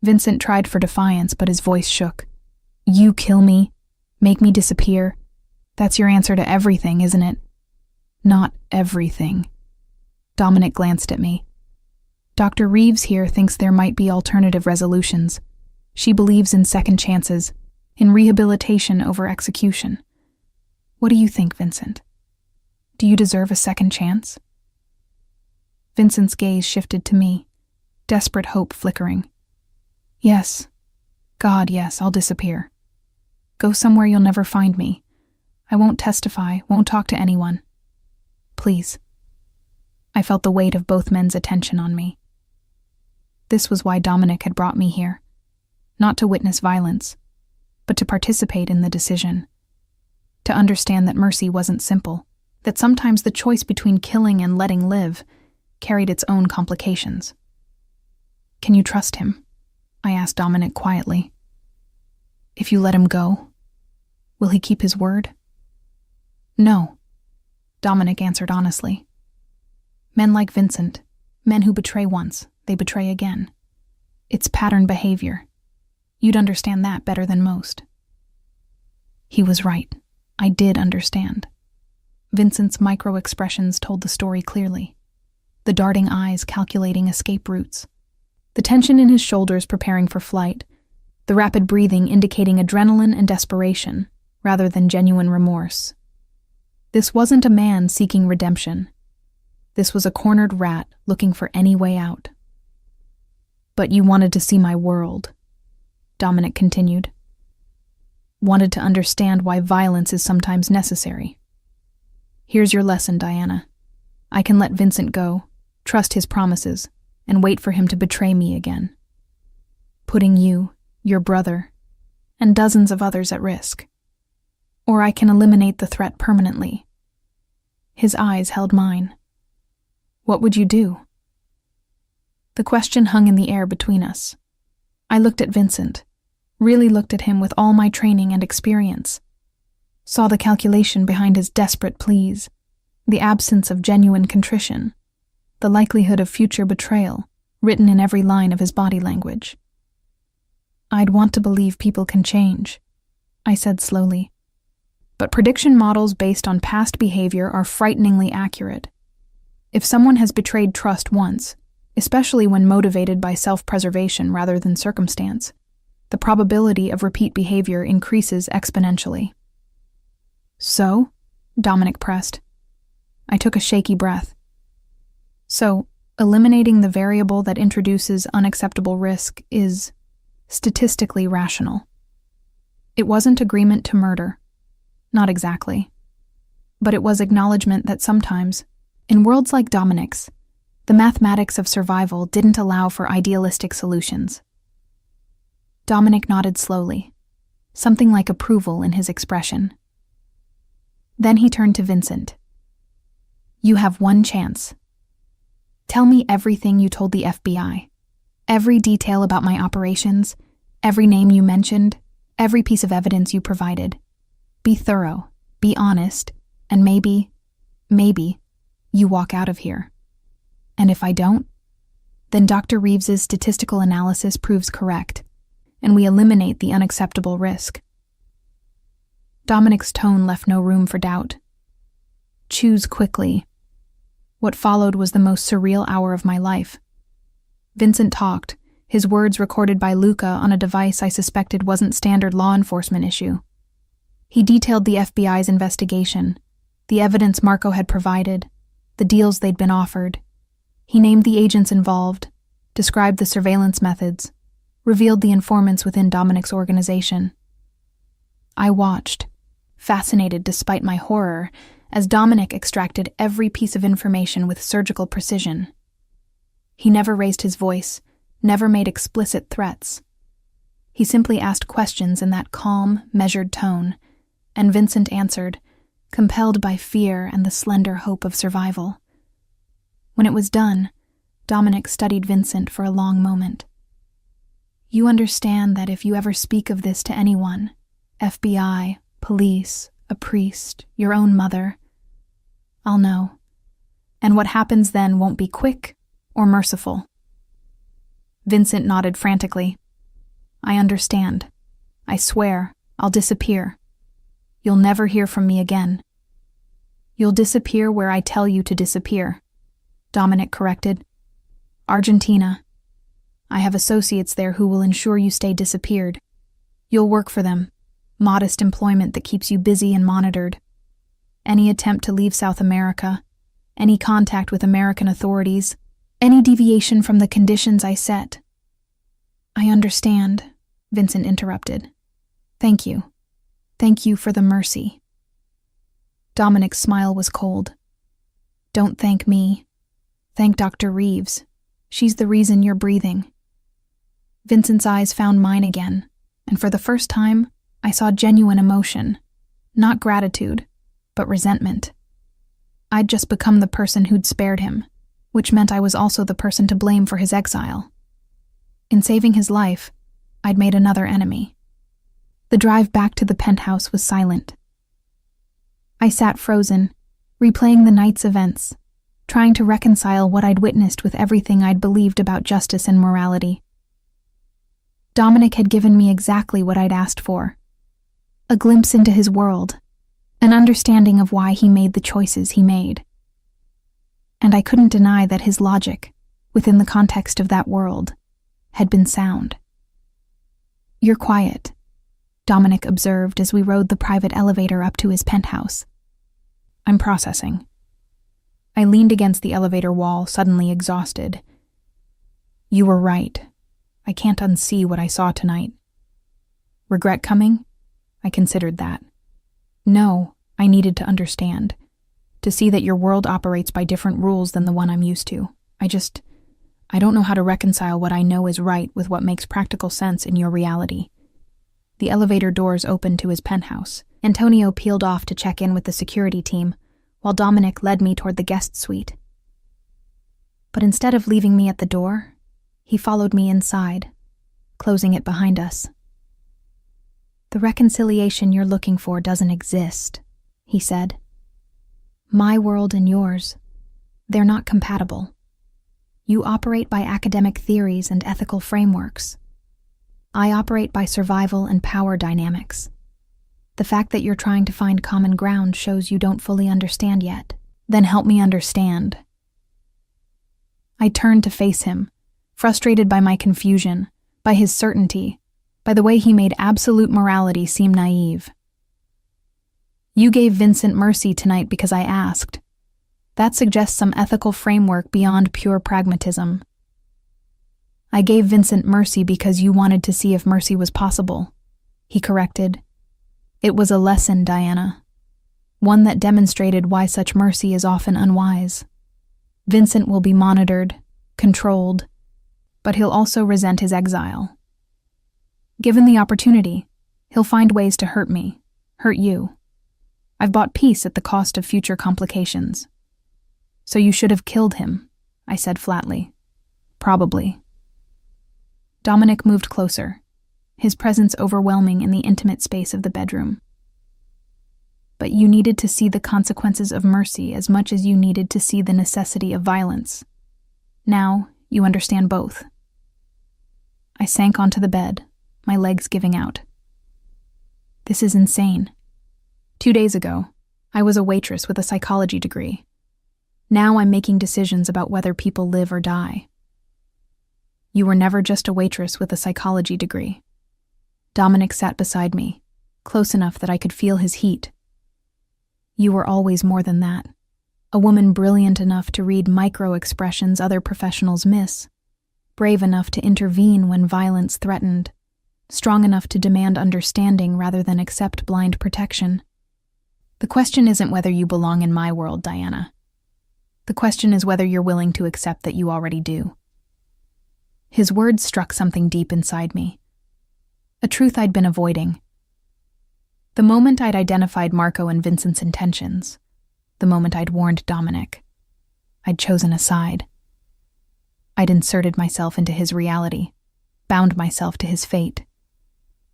Vincent tried for defiance, but his voice shook. You kill me? Make me disappear? That's your answer to everything, isn't it? Not everything. Dominic glanced at me. Dr. Reeves here thinks there might be alternative resolutions. She believes in second chances, in rehabilitation over execution. What do you think, Vincent? Do you deserve a second chance? Vincent's gaze shifted to me, desperate hope flickering. Yes. God, yes, I'll disappear. Go somewhere you'll never find me. I won't testify, won't talk to anyone. Please. I felt the weight of both men's attention on me. This was why Dominic had brought me here. Not to witness violence, but to participate in the decision. To understand that mercy wasn't simple, that sometimes the choice between killing and letting live carried its own complications. Can you trust him? I asked Dominic quietly. If you let him go, will he keep his word? No, Dominic answered honestly. Men like Vincent, men who betray once, they betray again. It's pattern behavior. You'd understand that better than most. He was right. I did understand. Vincent's micro-expressions told the story clearly. The darting eyes calculating escape routes. The tension in his shoulders preparing for flight. The rapid breathing indicating adrenaline and desperation, rather than genuine remorse. This wasn't a man seeking redemption. This was a cornered rat looking for any way out. But you wanted to see my world, Dominic continued. Wanted to understand why violence is sometimes necessary. Here's your lesson, Diana. I can let Vincent go, trust his promises, and wait for him to betray me again. Putting you, your brother, and dozens of others at risk. Or I can eliminate the threat permanently. His eyes held mine. What would you do? The question hung in the air between us. I looked at Vincent, really looked at him with all my training and experience. Saw the calculation behind his desperate pleas, the absence of genuine contrition, the likelihood of future betrayal, written in every line of his body language. I'd want to believe people can change, I said slowly. But prediction models based on past behavior are frighteningly accurate. If someone has betrayed trust once, especially when motivated by self-preservation rather than circumstance, the probability of repeat behavior increases exponentially. So? Dominic pressed. I took a shaky breath. So, eliminating the variable that introduces unacceptable risk is statistically rational. It wasn't agreement to murder. Not exactly. But it was acknowledgement that sometimes, in worlds like Dominic's, the mathematics of survival didn't allow for idealistic solutions. Dominic nodded slowly, something like approval in his expression. Then he turned to Vincent. You have one chance. Tell me everything you told the FBI. Every detail about my operations, every name you mentioned, every piece of evidence you provided. Be thorough, be honest, and maybe, you walk out of here. And if I don't, Then Dr. Reeves's statistical analysis proves correct, and we eliminate the unacceptable risk. Dominic's tone left no room for doubt. Choose quickly. What followed was the most surreal hour of my life. Vincent talked, his words recorded by Luca on a device I suspected wasn't standard law enforcement issue. He detailed the FBI's investigation, the evidence Marco had provided, the deals they'd been offered. He named the agents involved, described the surveillance methods, revealed the informants within Dominic's organization. I watched, fascinated despite my horror, as Dominic extracted every piece of information with surgical precision. He never raised his voice, never made explicit threats. He simply asked questions in that calm, measured tone, and Vincent answered, compelled by fear and the slender hope of survival. When it was done, Dominic studied Vincent for a long moment. You understand that if you ever speak of this to anyone, FBI, police, a priest, your own mother, I'll know. And what happens then won't be quick or merciful. Vincent nodded frantically. I understand. I swear, I'll disappear. You'll never hear from me again. You'll disappear where I tell you to disappear, Dominic corrected. Argentina. I have associates there who will ensure you stay disappeared. You'll work for them. Modest employment that keeps you busy and monitored. Any attempt to leave South America, any contact with American authorities, any deviation from the conditions I set. I understand, Vincent interrupted. Thank you. Thank you for the mercy. Dominic's smile was cold. Don't thank me. Thank Dr. Reeves. She's the reason you're breathing. Vincent's eyes found mine again, and for the first time, I saw genuine emotion, not gratitude, but resentment. I'd just become the person who'd spared him, which meant I was also the person to blame for his exile. In saving his life, I'd made another enemy. The drive back to the penthouse was silent. I sat frozen, replaying the night's events, trying to reconcile what I'd witnessed with everything I'd believed about justice and morality. Dominic had given me exactly what I'd asked for. A glimpse into his world, an understanding of why he made the choices he made. And I couldn't deny that his logic, within the context of that world, had been sound. You're quiet, Dominic observed as we rode the private elevator up to his penthouse. I'm processing. I leaned against the elevator wall, suddenly exhausted. You were right. I can't unsee what I saw tonight. Regret coming? I considered that. No, I needed to understand. To see that your world operates by different rules than the one I'm used to. I don't know how to reconcile what I know is right with what makes practical sense in your reality. The elevator doors opened to his penthouse. Antonio peeled off to check in with the security team, while Dominic led me toward the guest suite. But instead of leaving me at the door, he followed me inside, closing it behind us. The reconciliation you're looking for doesn't exist, he said. My world and yours, they're not compatible. You operate by academic theories and ethical frameworks. I operate by survival and power dynamics. The fact that you're trying to find common ground shows you don't fully understand yet. Then help me understand. I turned to face him, frustrated by my confusion, by his certainty, by the way he made absolute morality seem naive. You gave Vincent mercy tonight because I asked. That suggests some ethical framework beyond pure pragmatism. I gave Vincent mercy because you wanted to see if mercy was possible, he corrected. It was a lesson, Diana. One that demonstrated why such mercy is often unwise. Vincent will be monitored, controlled, but he'll also resent his exile. Given the opportunity, he'll find ways to hurt me, hurt you. I've bought peace at the cost of future complications. So you should have killed him, I said flatly. Probably. Dominic moved closer, his presence overwhelming in the intimate space of the bedroom. But you needed to see the consequences of mercy as much as you needed to see the necessity of violence. Now, You understand both. I sank onto the bed, my legs giving out. This is insane. 2 days ago, I was a waitress with a psychology degree. Now I'm making decisions about whether people live or die. You were never just a waitress with a psychology degree. Dominic sat beside me, close enough that I could feel his heat. You were always more than that. A woman brilliant enough to read micro-expressions other professionals miss, brave enough to intervene when violence threatened, strong enough to demand understanding rather than accept blind protection. The question isn't whether you belong in my world, Diana. The question is whether you're willing to accept that you already do. His words struck something deep inside me, a truth I'd been avoiding. The moment I'd identified Marco and Vincent's intentions, the moment I'd warned Dominic, I'd chosen a side. I'd inserted myself into his reality, bound myself to his fate.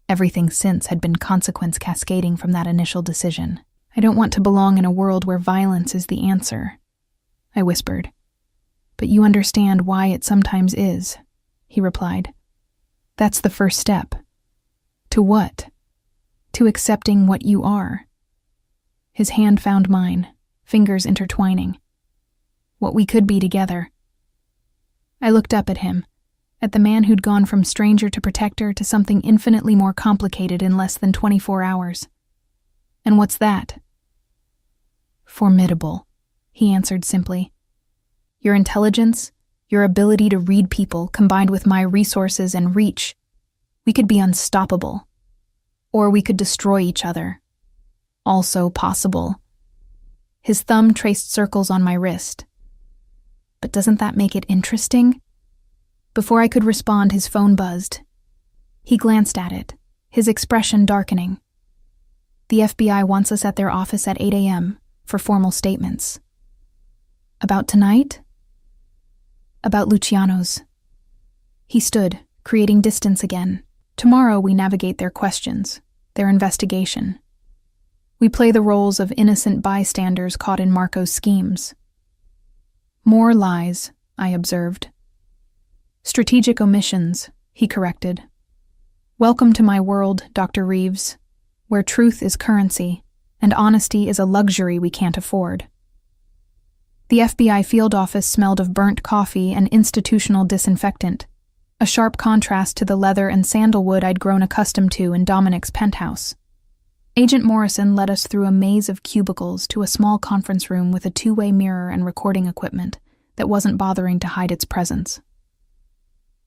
Everything since had been consequence cascading from that initial decision. I don't want to belong in a world where violence is the answer, I whispered. But you understand why it sometimes is, he replied. That's the first step. To what? To accepting what you are. His hand found mine, fingers intertwining. What we could be together. I looked up at him, at the man who'd gone from stranger to protector to something infinitely more complicated in less than 24 hours. And what's that? Formidable, he answered simply. Your intelligence, your ability to read people combined with my resources and reach, we could be unstoppable. Or we could destroy each other. Also possible. His thumb traced circles on my wrist. But doesn't that make it interesting? Before I could respond, his phone buzzed. He glanced at it, his expression darkening. The FBI wants us at their office at 8 a.m. for formal statements. About tonight? About Luciano's. He stood, creating distance again. Tomorrow we navigate their questions, their investigation. We play the roles of innocent bystanders caught in Marco's schemes. More lies, I observed. Strategic omissions, he corrected. Welcome to my world, Dr. Reeves, where truth is currency and honesty is a luxury we can't afford. The FBI field office smelled of burnt coffee and institutional disinfectant, a sharp contrast to the leather and sandalwood I'd grown accustomed to in Dominic's penthouse. Agent Morrison led us through a maze of cubicles to a small conference room with a two-way mirror and recording equipment that wasn't bothering to hide its presence.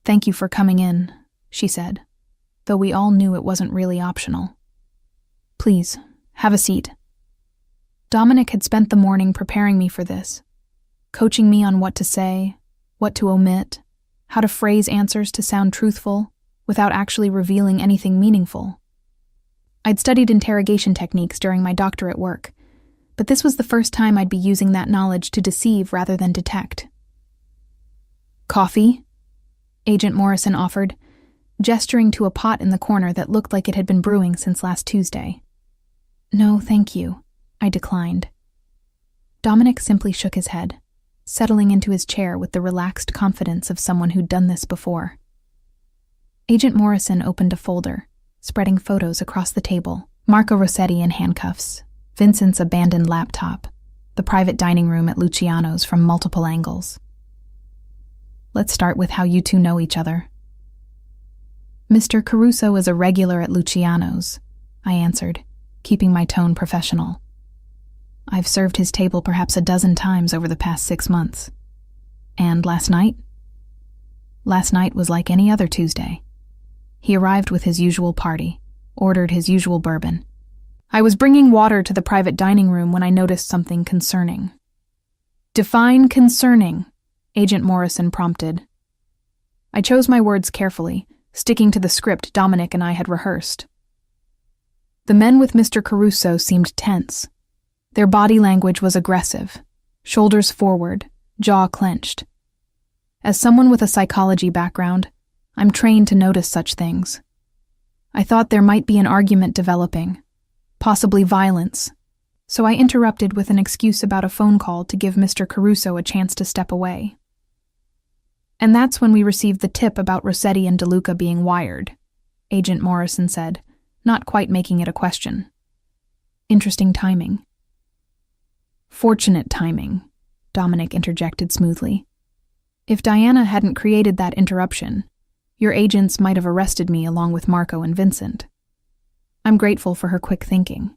Thank you for coming in, she said, though we all knew it wasn't really optional. Please, have a seat. Dominic had spent the morning preparing me for this, coaching me on what to say, what to omit, how to phrase answers to sound truthful without actually revealing anything meaningful. I'd studied interrogation techniques during my doctorate work, but this was the first time I'd be using that knowledge to deceive rather than detect. Coffee? Agent Morrison offered, gesturing to a pot in the corner that looked like it had been brewing since last Tuesday. No, thank you, I declined. Dominic simply shook his head, settling into his chair with the relaxed confidence of someone who'd done this before. Agent Morrison opened a folder, spreading photos across the table. Marco Rossetti in handcuffs, Vincent's abandoned laptop, the private dining room at Luciano's from multiple angles. Let's start with how you two know each other. Mr. Caruso is a regular at Luciano's, I answered, keeping my tone professional. I've served his table perhaps a dozen times over the past 6 months. And last night? Last night was like any other Tuesday. He arrived with his usual party, ordered his usual bourbon. I was bringing water to the private dining room when I noticed something concerning. Define concerning, Agent Morrison prompted. I chose my words carefully, sticking to the script Dominic and I had rehearsed. The men with Mr. Caruso seemed tense. Their body language was aggressive, shoulders forward, jaw clenched. As someone with a psychology background, I'm trained to notice such things. I thought there might be an argument developing, possibly violence, so I interrupted with an excuse about a phone call to give Mr. Caruso a chance to step away. And that's when we received the tip about Rossetti and DeLuca being wired, Agent Morrison said, not quite making it a question. Interesting timing. Fortunate timing, Dominic interjected smoothly. If Diana hadn't created that interruption, your agents might have arrested me along with Marco and Vincent. I'm grateful for her quick thinking.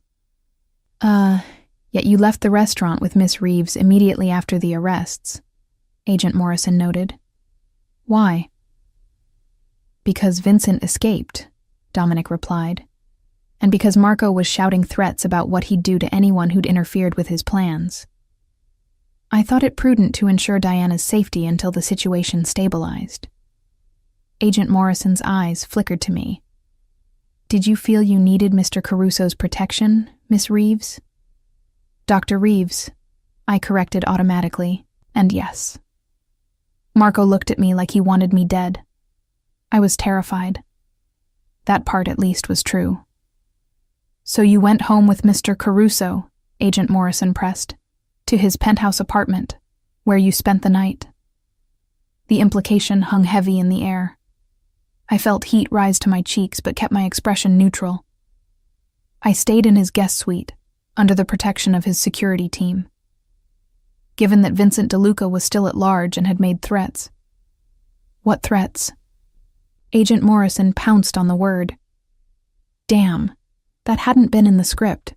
Yet you left the restaurant with Miss Reeves immediately after the arrests, Agent Morrison noted. Why? Because Vincent escaped, Dominic replied, and because Marco was shouting threats about what he'd do to anyone who'd interfered with his plans. I thought it prudent to ensure Diana's safety until the situation stabilized. Agent Morrison's eyes flickered to me. Did you feel you needed Mr. Caruso's protection, Miss Reeves? Dr. Reeves, I corrected automatically, and yes. Marco looked at me like he wanted me dead. I was terrified. That part at least was true. So you went home with Mr. Caruso, Agent Morrison pressed, to his penthouse apartment, where you spent the night. The implication hung heavy in the air. I felt heat rise to my cheeks but kept my expression neutral. I stayed in his guest suite, under the protection of his security team. Given that Vincent DeLuca was still at large and had made threats. What threats? Agent Morrison pounced on the word. Damn, that hadn't been in the script.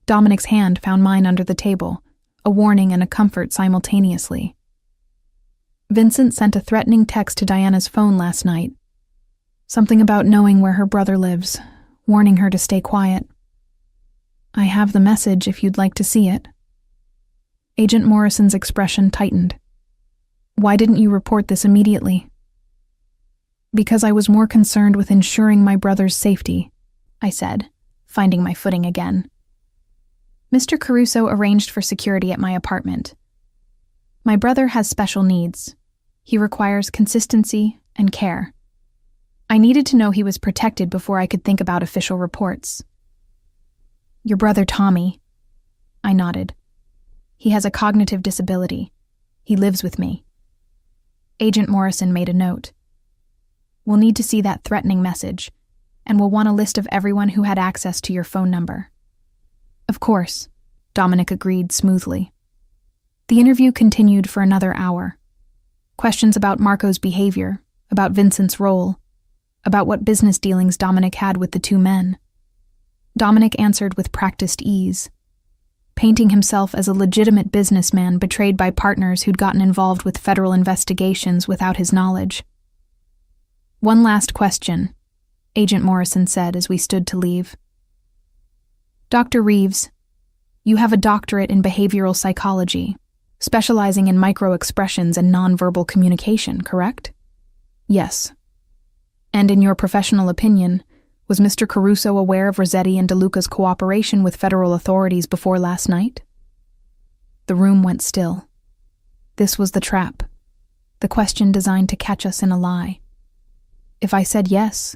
Dominic's hand found mine under the table, a warning and a comfort simultaneously. Vincent sent a threatening text to Diana's phone last night. Something about knowing where her brother lives, warning her to stay quiet. I have the message if you'd like to see it. Agent Morrison's expression tightened. Why didn't you report this immediately? Because I was more concerned with ensuring my brother's safety, I said, finding my footing again. Mr. Caruso arranged for security at my apartment. My brother has special needs. He requires consistency and care. I needed to know he was protected before I could think about official reports. Your brother Tommy. I nodded. He has a cognitive disability. He lives with me. Agent Morrison made a note. We'll need to see that threatening message, and we'll want a list of everyone who had access to your phone number. Of course, Dominic agreed smoothly. The interview continued for another hour. Questions about Marco's behavior, about Vincent's role, about what business dealings Dominic had with the two men. Dominic answered with practiced ease, painting himself as a legitimate businessman betrayed by partners who'd gotten involved with federal investigations without his knowledge. One last question, Agent Morrison said as we stood to leave. Dr. Reeves, you have a doctorate in behavioral psychology, specializing in micro-expressions and nonverbal communication, correct? Yes. And in your professional opinion, was Mr. Caruso aware of Rossetti and DeLuca's cooperation with federal authorities before last night? The room went still. This was the trap, the question designed to catch us in a lie. If I said yes,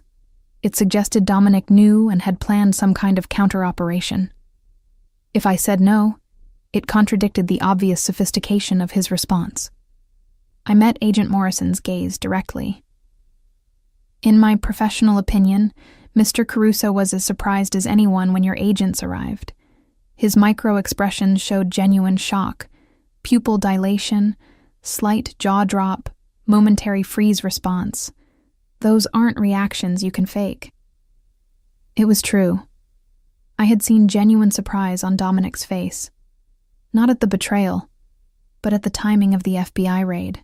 it suggested Dominic knew and had planned some kind of counter-operation. If I said no, it contradicted the obvious sophistication of his response. I met Agent Morrison's gaze directly. In my professional opinion, Mr. Caruso was as surprised as anyone when your agents arrived. His micro-expressions showed genuine shock, pupil dilation, slight jaw drop, momentary freeze response. Those aren't reactions you can fake. It was true. I had seen genuine surprise on Dominic's face. Not at the betrayal, but at the timing of the FBI raid.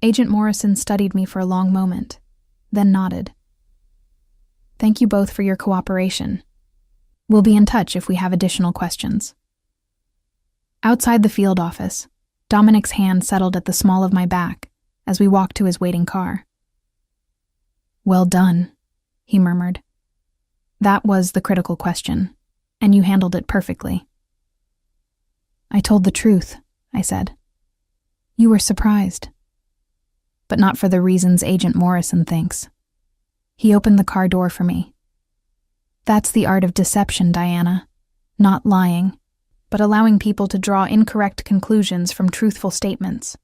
Agent Morrison studied me for a long moment, then nodded. Thank you both for your cooperation. We'll be in touch if we have additional questions. Outside the field office, Dominic's hand settled at the small of my back as we walked to his waiting car. Well done, he murmured. That was the critical question, and you handled it perfectly. I told the truth, I said. You were surprised. But not for the reasons Agent Morrison thinks. He opened the car door for me. That's the art of deception, Diana. Not lying, but allowing people to draw incorrect conclusions from truthful statements.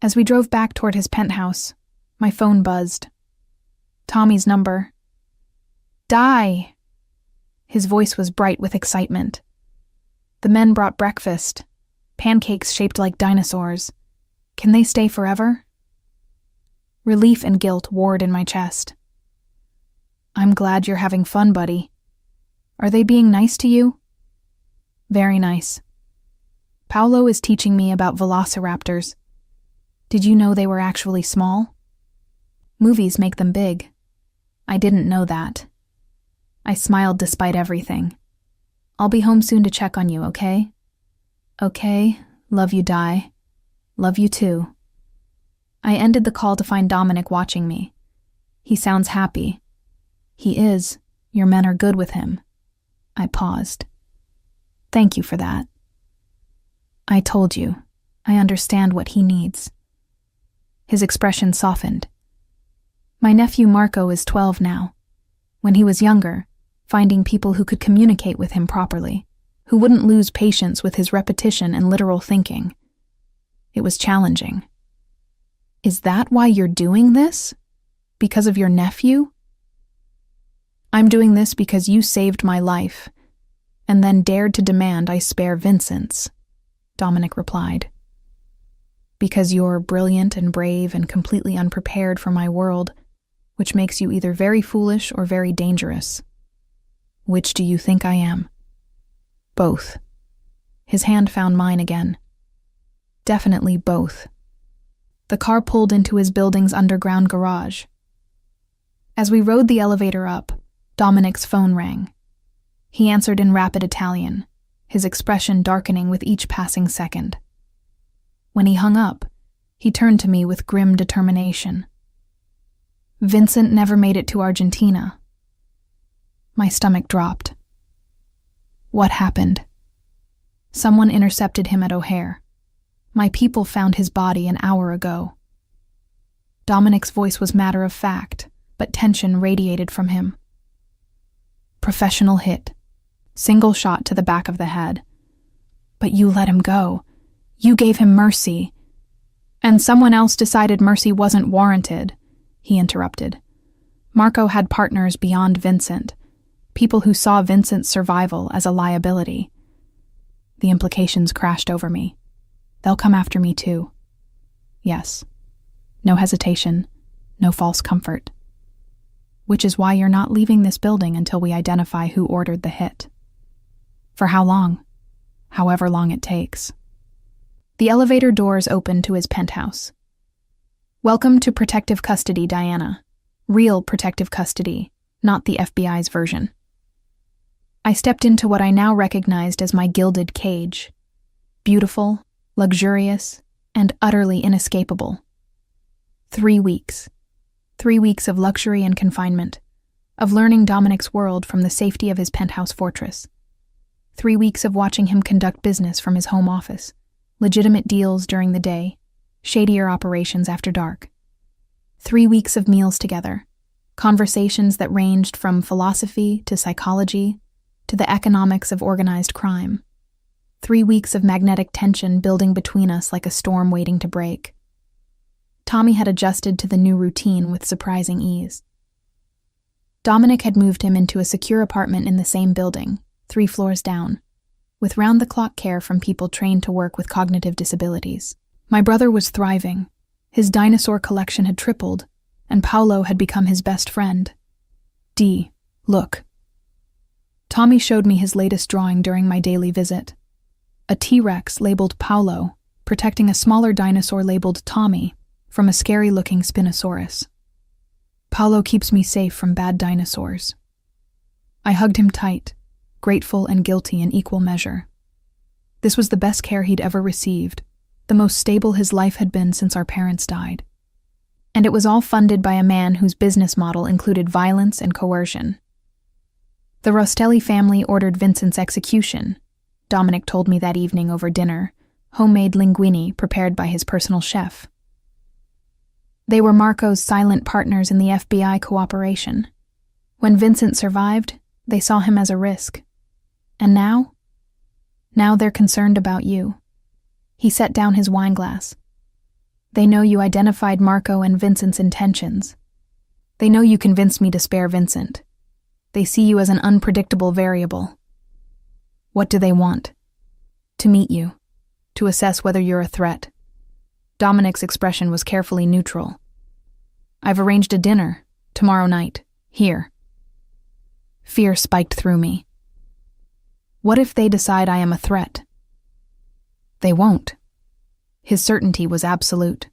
As we drove back toward his penthouse, my phone buzzed. Tommy's number. Die! His voice was bright with excitement. The men brought breakfast, pancakes shaped like dinosaurs. Can they stay forever? Relief and guilt warred in my chest. I'm glad you're having fun, buddy. Are they being nice to you? Very nice. Paolo is teaching me about velociraptors. Did you know they were actually small? Movies make them big. I didn't know that. I smiled despite everything. I'll be home soon to check on you, okay? Okay, love you, Di. Love you too. I ended the call to find Dominic watching me. He sounds happy. He is. Your men are good with him. I paused. Thank you for that. I told you. I understand what he needs. His expression softened. My nephew Marco is 12 now. When he was younger, finding people who could communicate with him properly, who wouldn't lose patience with his repetition and literal thinking. It was challenging. Is that why you're doing this? Because of your nephew? I'm doing this because you saved my life, and then dared to demand I spare Vincent's, Dominic replied. Because you're brilliant and brave and completely unprepared for my world, which makes you either very foolish or very dangerous. Which do you think I am? Both. His hand found mine again. Definitely both. The car pulled into his building's underground garage. As we rode the elevator up, Dominic's phone rang. He answered in rapid Italian, his expression darkening with each passing second. When he hung up, he turned to me with grim determination. Vincent never made it to Argentina. My stomach dropped. What happened? Someone intercepted him at O'Hare. My people found his body an hour ago. Dominic's voice was matter of fact, but tension radiated from him. Professional hit. Single shot to the back of the head. But you let him go. You gave him mercy. And someone else decided mercy wasn't warranted, he interrupted. Marco had partners beyond Vincent, people who saw Vincent's survival as a liability. The implications crashed over me. They'll come after me too. Yes. No hesitation, no false comfort. Which is why you're not leaving this building until we identify who ordered the hit. For how long? However long it takes. The elevator doors opened to his penthouse. Welcome to protective custody, Diana. Real protective custody, not the FBI's version. I stepped into what I now recognized as my gilded cage. Beautiful, luxurious, and utterly inescapable. 3 weeks. 3 weeks of luxury and confinement, of learning Dominic's world from the safety of his penthouse fortress. 3 weeks of watching him conduct business from his home office, legitimate deals during the day, shadier operations after dark. 3 weeks of meals together, conversations that ranged from philosophy to psychology to the economics of organized crime. 3 weeks of magnetic tension building between us like a storm waiting to break. Tommy had adjusted to the new routine with surprising ease. Dominic had moved him into a secure apartment in the same building, 3 floors down, with round-the-clock care from people trained to work with cognitive disabilities. My brother was thriving. His dinosaur collection had tripled, and Paolo had become his best friend. Look. Tommy showed me his latest drawing during my daily visit. A T-Rex labeled Paolo, protecting a smaller dinosaur labeled Tommy from a scary-looking Spinosaurus. Paolo keeps me safe from bad dinosaurs. I hugged him tight, grateful and guilty in equal measure. This was the best care he'd ever received, the most stable his life had been since our parents died. And it was all funded by a man whose business model included violence and coercion. The Rostelli family ordered Vincent's execution, Dominic told me that evening over dinner, homemade linguine prepared by his personal chef. They were Marco's silent partners in the FBI cooperation. When Vincent survived, they saw him as a risk. And now? Now they're concerned about you. He set down his wineglass. They know you identified Marco and Vincent's intentions. They know you convinced me to spare Vincent. They see you as an unpredictable variable. What do they want? To meet you, to assess whether you're a threat. Dominic's expression was carefully neutral. I've arranged a dinner, tomorrow night, here. Fear spiked through me. What if they decide I am a threat? They won't. His certainty was absolute.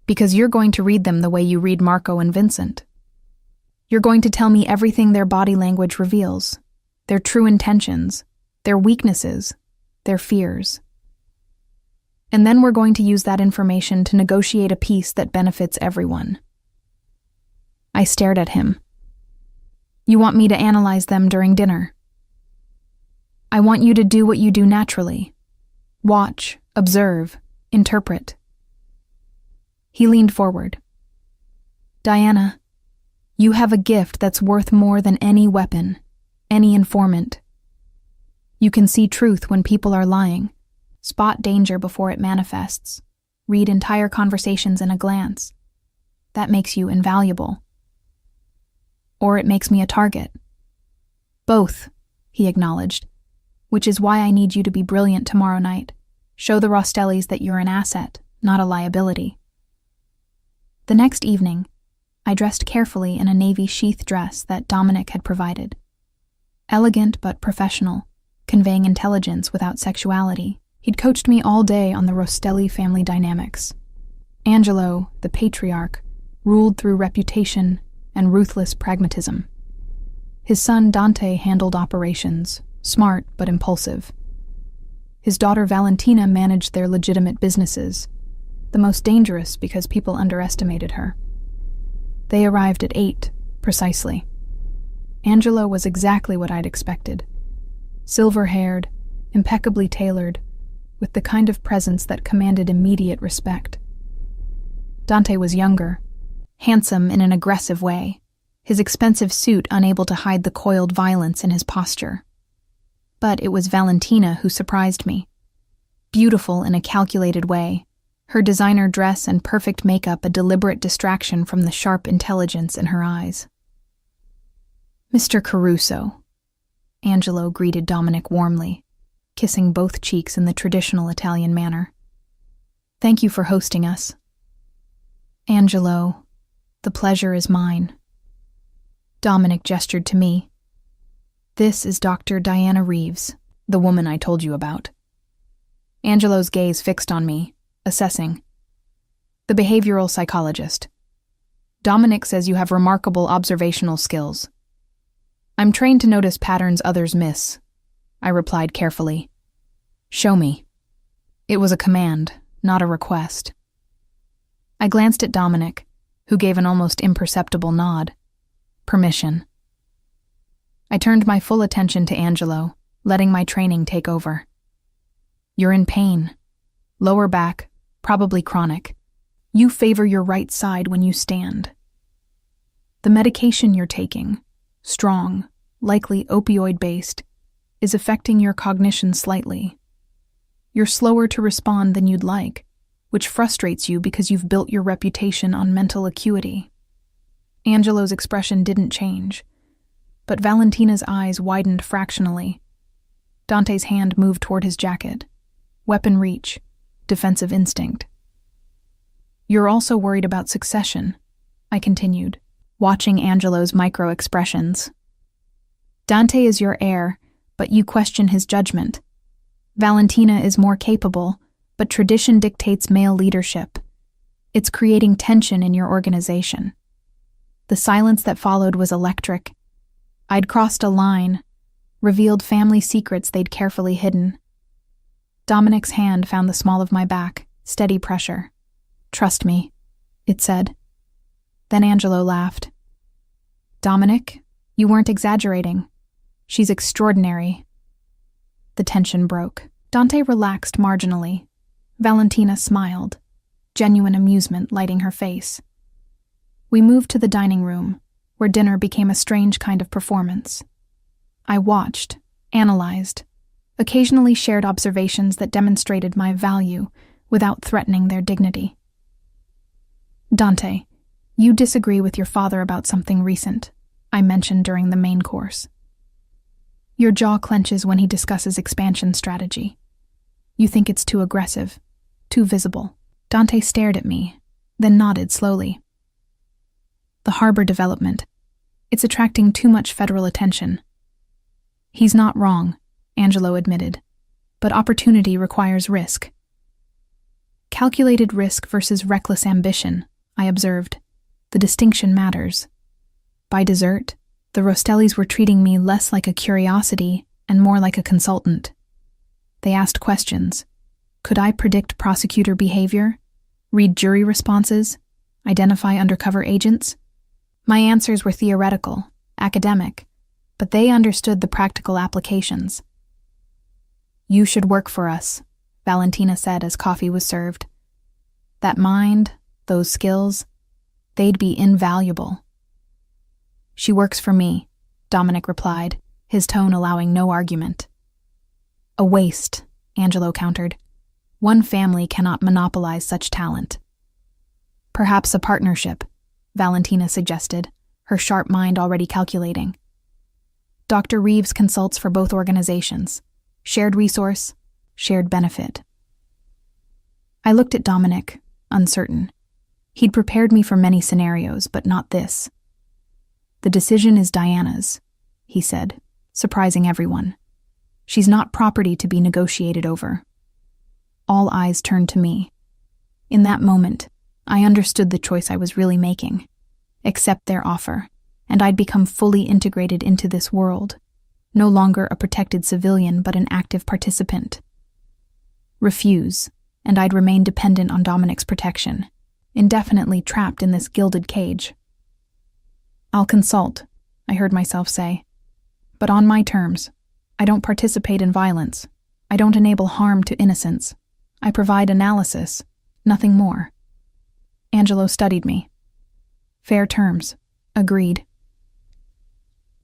Because you're going to read them the way you read Marco and Vincent. You're going to tell me everything their body language reveals, their true intentions, their weaknesses, their fears. And then we're going to use that information to negotiate a peace that benefits everyone. I stared at him. You want me to analyze them during dinner? I want you to do what you do naturally. Watch, observe, interpret. He leaned forward. Diana, you have a gift that's worth more than any weapon, any informant. You can see truth when people are lying, spot danger before it manifests, read entire conversations in a glance. That makes you invaluable. Or it makes me a target. Both, he acknowledged, which is why I need you to be brilliant tomorrow night. Show the Rostellis that you're an asset, not a liability. The next evening, I dressed carefully in a navy sheath dress that Dominic had provided. Elegant but professional, conveying intelligence without sexuality. He'd coached me all day on the Rostelli family dynamics. Angelo, the patriarch, ruled through reputation and ruthless pragmatism. His son Dante handled operations, smart but impulsive. His daughter Valentina managed their legitimate businesses, the most dangerous because people underestimated her. They arrived at 8, precisely. Angelo was exactly what I'd expected. Silver-haired, impeccably tailored, with the kind of presence that commanded immediate respect. Dante was younger, handsome in an aggressive way, his expensive suit unable to hide the coiled violence in his posture. But it was Valentina who surprised me. Beautiful in a calculated way, her designer dress and perfect makeup a deliberate distraction from the sharp intelligence in her eyes. Mr. Caruso, Angelo greeted Dominic warmly, kissing both cheeks in the traditional Italian manner. Thank you for hosting us. Angelo, the pleasure is mine. Dominic gestured to me. This is Dr. Diana Reeves, the woman I told you about. Angelo's gaze fixed on me, assessing. The behavioral psychologist. Dominic says you have remarkable observational skills. I'm trained to notice patterns others miss, I replied carefully. Show me. It was a command, not a request. I glanced at Dominic, who gave an almost imperceptible nod. Permission. I turned my full attention to Angelo, letting my training take over. You're in pain. Lower back, probably chronic. You favor your right side when you stand. The medication you're taking, strong, likely opioid-based, is affecting your cognition slightly. You're slower to respond than you'd like, which frustrates you because you've built your reputation on mental acuity. Angelo's expression didn't change, but Valentina's eyes widened fractionally. Dante's hand moved toward his jacket. Weapon reach, defensive instinct. You're also worried about succession, I continued, watching Angelo's micro-expressions. Dante is your heir, but you question his judgment. Valentina is more capable, but tradition dictates male leadership. It's creating tension in your organization. The silence that followed was electric. I'd crossed a line, revealed family secrets they'd carefully hidden. Dominic's hand found the small of my back, steady pressure. Trust me, it said. Then Angelo laughed. Dominic, you weren't exaggerating. She's extraordinary. The tension broke. Dante relaxed marginally. Valentina smiled, genuine amusement lighting her face. We moved to the dining room, where dinner became a strange kind of performance. I watched, analyzed, occasionally shared observations that demonstrated my value without threatening their dignity. Dante, you disagree with your father about something recent, I mentioned during the main course. Your jaw clenches when he discusses expansion strategy. You think it's too aggressive, too visible. Dante stared at me, then nodded slowly. The harbor development. It's attracting too much federal attention. He's not wrong, Angelo admitted, but opportunity requires risk. Calculated risk versus reckless ambition, I observed. The distinction matters. By dessert, the Rostellis were treating me less like a curiosity and more like a consultant. They asked questions. Could I predict prosecutor behavior, read jury responses, identify undercover agents? My answers were theoretical, academic, but they understood the practical applications. You should work for us, Valentina said as coffee was served. That mind, those skills, they'd be invaluable. She works for me, Dominic replied, his tone allowing no argument. A waste, Angelo countered. One family cannot monopolize such talent. Perhaps a partnership, Valentina suggested, her sharp mind already calculating. Dr. Reeves consults for both organizations. Shared resource, shared benefit. I looked at Dominic, uncertain. He'd prepared me for many scenarios, but not this. The decision is Diana's, he said, surprising everyone. She's not property to be negotiated over. All eyes turned to me. In that moment, I understood the choice I was really making. Accept their offer, and I'd become fully integrated into this world, no longer a protected civilian but an active participant. Refuse, and I'd remain dependent on Dominic's protection, indefinitely trapped in this gilded cage. I'll consult, I heard myself say, but on my terms. I don't participate in violence. I don't enable harm to innocents. I provide analysis, nothing more. Angelo studied me. Fair terms. Agreed.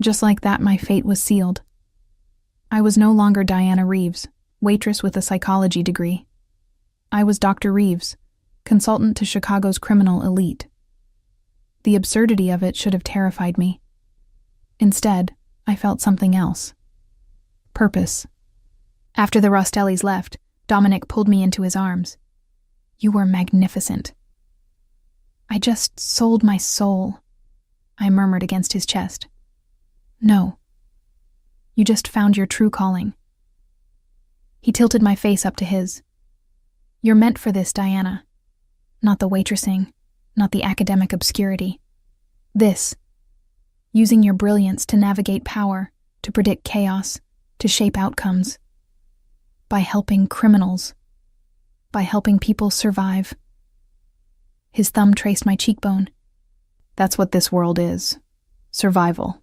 Just like that, my fate was sealed. I was no longer Diana Reeves, waitress with a psychology degree. I was Dr. Reeves, consultant to Chicago's criminal elite. The absurdity of it should have terrified me. Instead, I felt something else. Purpose. After the Rostellis left, Dominic pulled me into his arms. You were magnificent. I just sold my soul, I murmured against his chest. No. You just found your true calling. He tilted my face up to his. You're meant for this, Diana. Not the waitressing, not the academic obscurity. This. Using your brilliance to navigate power, to predict chaos, to shape outcomes. By helping criminals. By helping people survive. His thumb traced my cheekbone. That's what this world is. Survival.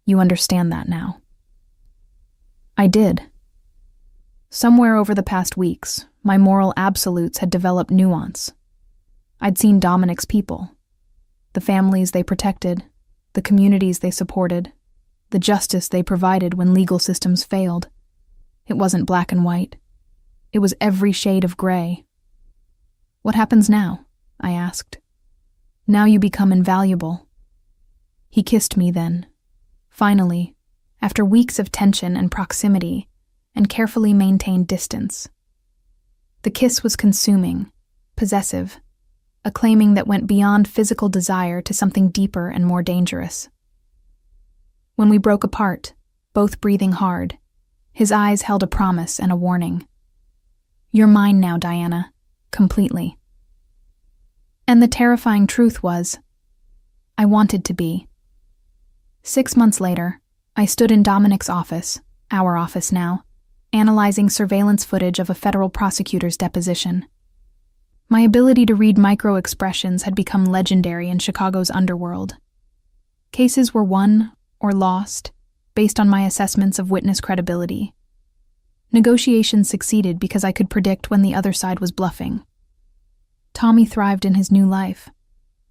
You understand that now. I did. Somewhere over the past weeks, my moral absolutes had developed nuance. I'd seen Dominic's people. The families they protected, the communities they supported, the justice they provided when legal systems failed. It wasn't black and white. It was every shade of gray. What happens now? I asked. Now you become invaluable. He kissed me then. Finally, after weeks of tension and proximity, and carefully maintained distance. The kiss was consuming, possessive, a claiming that went beyond physical desire to something deeper and more dangerous. When we broke apart, both breathing hard, his eyes held a promise and a warning. You're mine now, Diana, completely. And the terrifying truth was, I wanted to be. 6 months later, I stood in Dominic's office, our office now, analyzing surveillance footage of a federal prosecutor's deposition. My ability to read micro-expressions had become legendary in Chicago's underworld. Cases were won or lost based on my assessments of witness credibility. Negotiations succeeded because I could predict when the other side was bluffing. Tommy thrived in his new life.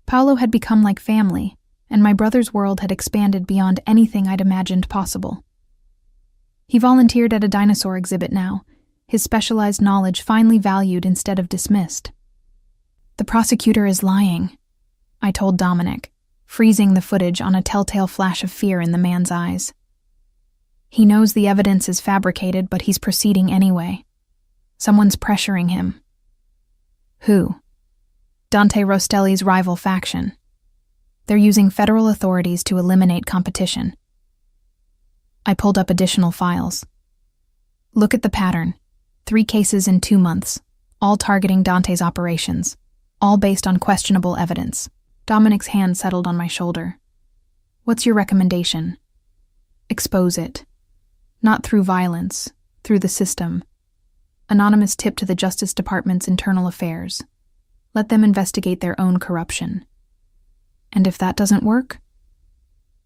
Paolo had become like family, and my brother's world had expanded beyond anything I'd imagined possible. He volunteered at a dinosaur exhibit now, his specialized knowledge finally valued instead of dismissed. The prosecutor is lying, I told Dominic, freezing the footage on a telltale flash of fear in the man's eyes. He knows the evidence is fabricated, but he's proceeding anyway. Someone's pressuring him. Who? Dante Rostelli's rival faction. They're using federal authorities to eliminate competition. I pulled up additional files. Look at the pattern. 3 cases in 2 months, all targeting Dante's operations, all based on questionable evidence. Dominic's hand settled on my shoulder. What's your recommendation? Expose it. Not through violence, through the system. Anonymous tip to the Justice Department's internal affairs. Let them investigate their own corruption. And if that doesn't work,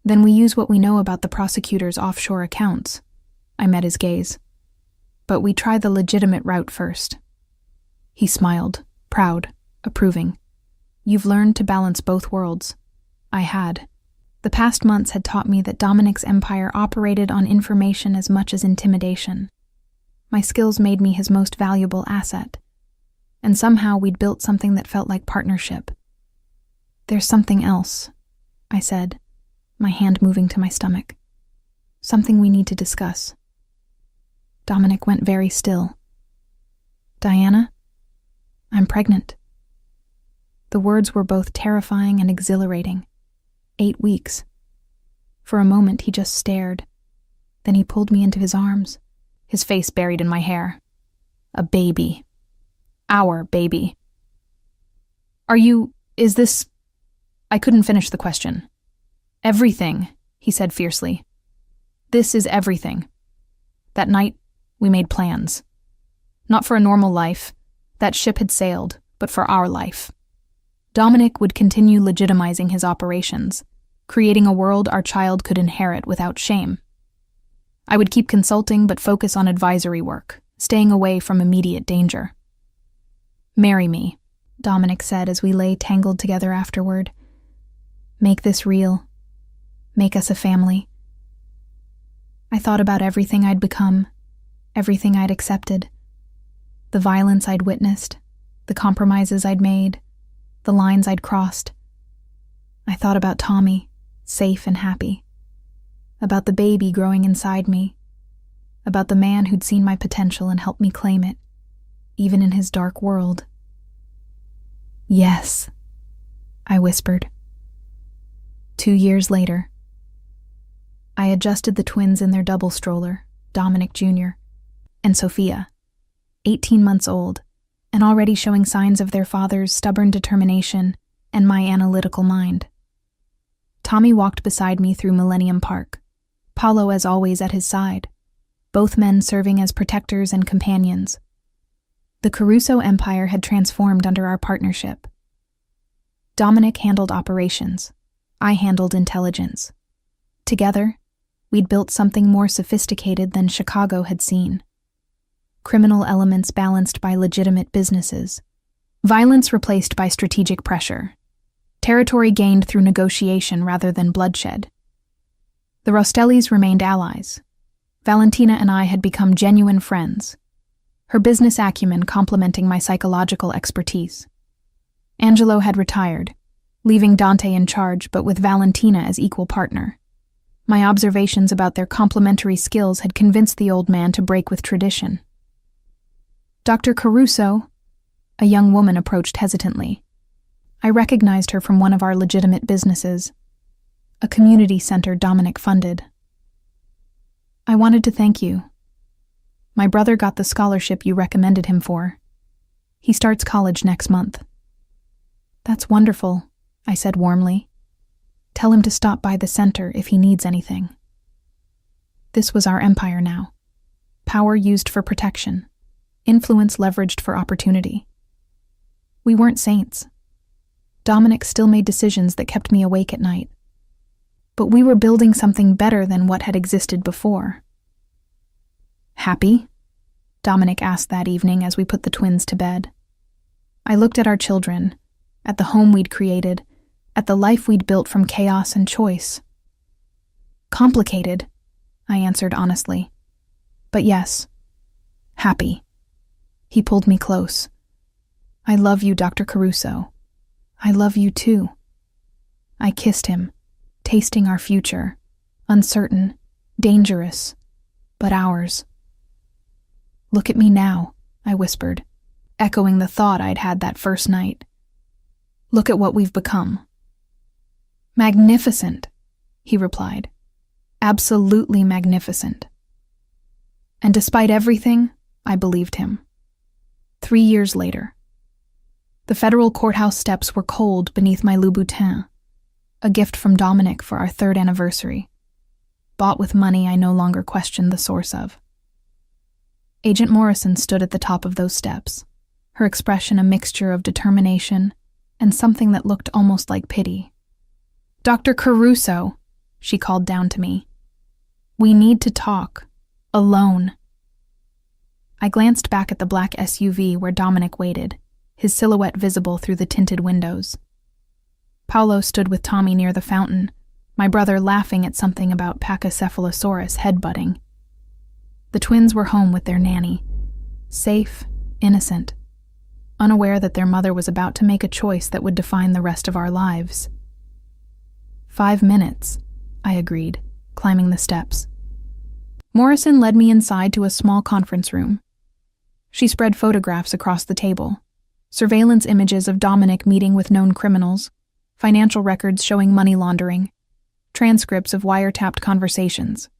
then we use what we know about the prosecutor's offshore accounts. I met his gaze. But we try the legitimate route first. He smiled, proud, approving. You've learned to balance both worlds. I had. The past months had taught me that Dominic's empire operated on information as much as intimidation. My skills made me his most valuable asset. And somehow we'd built something that felt like partnership. There's something else, I said, my hand moving to my stomach. Something we need to discuss. Dominic went very still. Diana, I'm pregnant. The words were both terrifying and exhilarating. 8 weeks. For a moment he just stared. Then he pulled me into his arms, his face buried in my hair. A baby. Our baby. Is this... I couldn't finish the question. Everything, he said fiercely. This is everything. That night, we made plans. Not for a normal life. That ship had sailed, but for our life. Dominic would continue legitimizing his operations, creating a world our child could inherit without shame. I would keep consulting but focus on advisory work, staying away from immediate danger. Marry me, Dominic said as we lay tangled together afterward. Make this real. Make us a family. I thought about everything I'd become, everything I'd accepted. The violence I'd witnessed, the compromises I'd made, the lines I'd crossed. I thought about Tommy, safe and happy. About the baby growing inside me. About the man who'd seen my potential and helped me claim it, even in his dark world. Yes, I whispered. 2 years later, I adjusted the twins in their double stroller, Dominic Jr. and Sophia, 18 months old, and already showing signs of their father's stubborn determination and my analytical mind. Tommy walked beside me through Millennium Park, Paulo as always at his side, both men serving as protectors and companions. The Caruso Empire had transformed under our partnership. Dominic handled operations. I handled intelligence. Together, we'd built something more sophisticated than Chicago had seen. Criminal elements balanced by legitimate businesses. Violence replaced by strategic pressure. Territory gained through negotiation rather than bloodshed. The Rostellis remained allies. Valentina and I had become genuine friends, her business acumen complementing my psychological expertise. Angelo had retired, leaving Dante in charge but with Valentina as equal partner. My observations about their complementary skills had convinced the old man to break with tradition. Dr. Caruso, a young woman approached hesitantly. I recognized her from one of our legitimate businesses, a community center Dominic funded. I wanted to thank you. My brother got the scholarship you recommended him for. He starts college next month. That's wonderful, I said warmly. Tell him to stop by the center if he needs anything. This was our empire now. Power used for protection. Influence leveraged for opportunity. We weren't saints. Dominic still made decisions that kept me awake at night. But we were building something better than what had existed before. Happy? Dominic asked that evening as we put the twins to bed. I looked at our children, at the home we'd created, at the life we'd built from chaos and choice. Complicated, I answered honestly. But yes, happy. He pulled me close. I love you, Dr. Caruso. I love you too. I kissed him, tasting our future, uncertain, dangerous, but ours. Look at me now, I whispered, echoing the thought I'd had that first night. Look at what we've become. Magnificent, he replied. Absolutely magnificent. And despite everything, I believed him. 3 years later. The federal courthouse steps were cold beneath my Louboutin, a gift from Dominic for our 3rd anniversary, bought with money I no longer questioned the source of. Agent Morrison stood at the top of those steps, her expression a mixture of determination and something that looked almost like pity. Dr. Caruso, she called down to me. We need to talk. Alone. I glanced back at the black SUV where Dominic waited, his silhouette visible through the tinted windows. Paolo stood with Tommy near the fountain, my brother laughing at something about Pachycephalosaurus headbutting. The twins were home with their nanny, safe, innocent, unaware that their mother was about to make a choice that would define the rest of our lives. 5 minutes, I agreed, climbing the steps. Morrison led me inside to a small conference room. She spread photographs across the table, surveillance images of Dominic meeting with known criminals, financial records showing money laundering, transcripts of wiretapped conversations.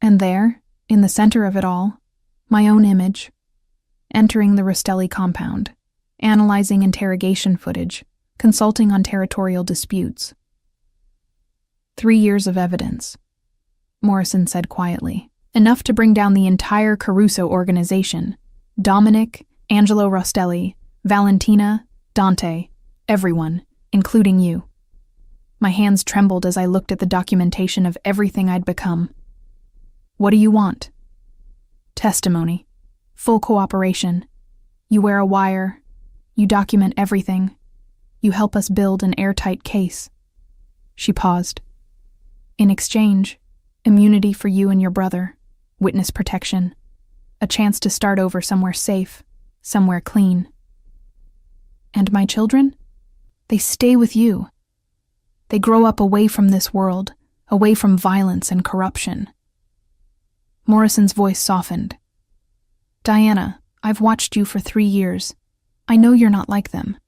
And there, in the center of it all, my own image, entering the Rostelli compound, analyzing interrogation footage, consulting on territorial disputes. 3 years of evidence, Morrison said quietly, enough to bring down the entire Caruso organization. Dominic, Angelo Rostelli, Valentina, Dante, everyone, including you. My hands trembled as I looked at the documentation of everything I'd become. What do you want? Testimony. Full cooperation. You wear a wire. You document everything. You help us build an airtight case. She paused. In exchange, immunity for you and your brother, witness protection, a chance to start over somewhere safe, somewhere clean. And my children? They stay with you. They grow up away from this world, away from violence and corruption. Morrison's voice softened. Diana, I've watched you for 3 years. I know you're not like them.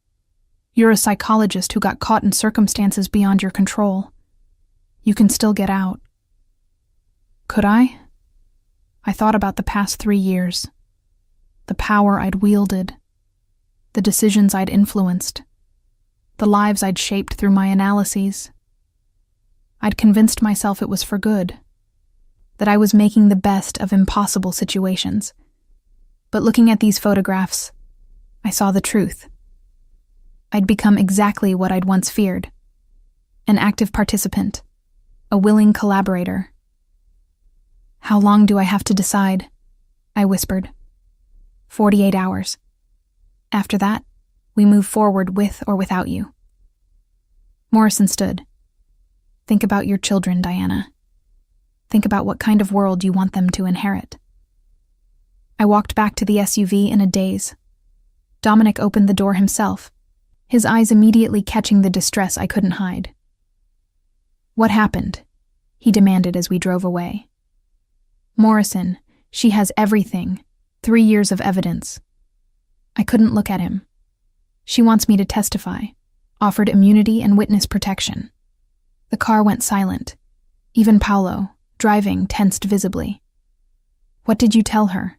You're a psychologist who got caught in circumstances beyond your control. You can still get out. Could I? I thought about the past 3 years, the power I'd wielded, the decisions I'd influenced, the lives I'd shaped through my analyses. I'd convinced myself it was for good, that I was making the best of impossible situations. But looking at these photographs, I saw the truth. I'd become exactly what I'd once feared, an active participant, a willing collaborator. How long do I have to decide? I whispered. 48 hours. After that, we move forward with or without you. Morrison stood. Think about your children, Diana. Think about what kind of world you want them to inherit. I walked back to the SUV in a daze. Dominic opened the door himself, his eyes immediately catching the distress I couldn't hide. What happened? He demanded as we drove away. Morrison, she has everything. 3 years of evidence. I couldn't look at him. She wants me to testify, offered immunity and witness protection. The car went silent. Even Paolo, driving, tensed visibly. What did you tell her?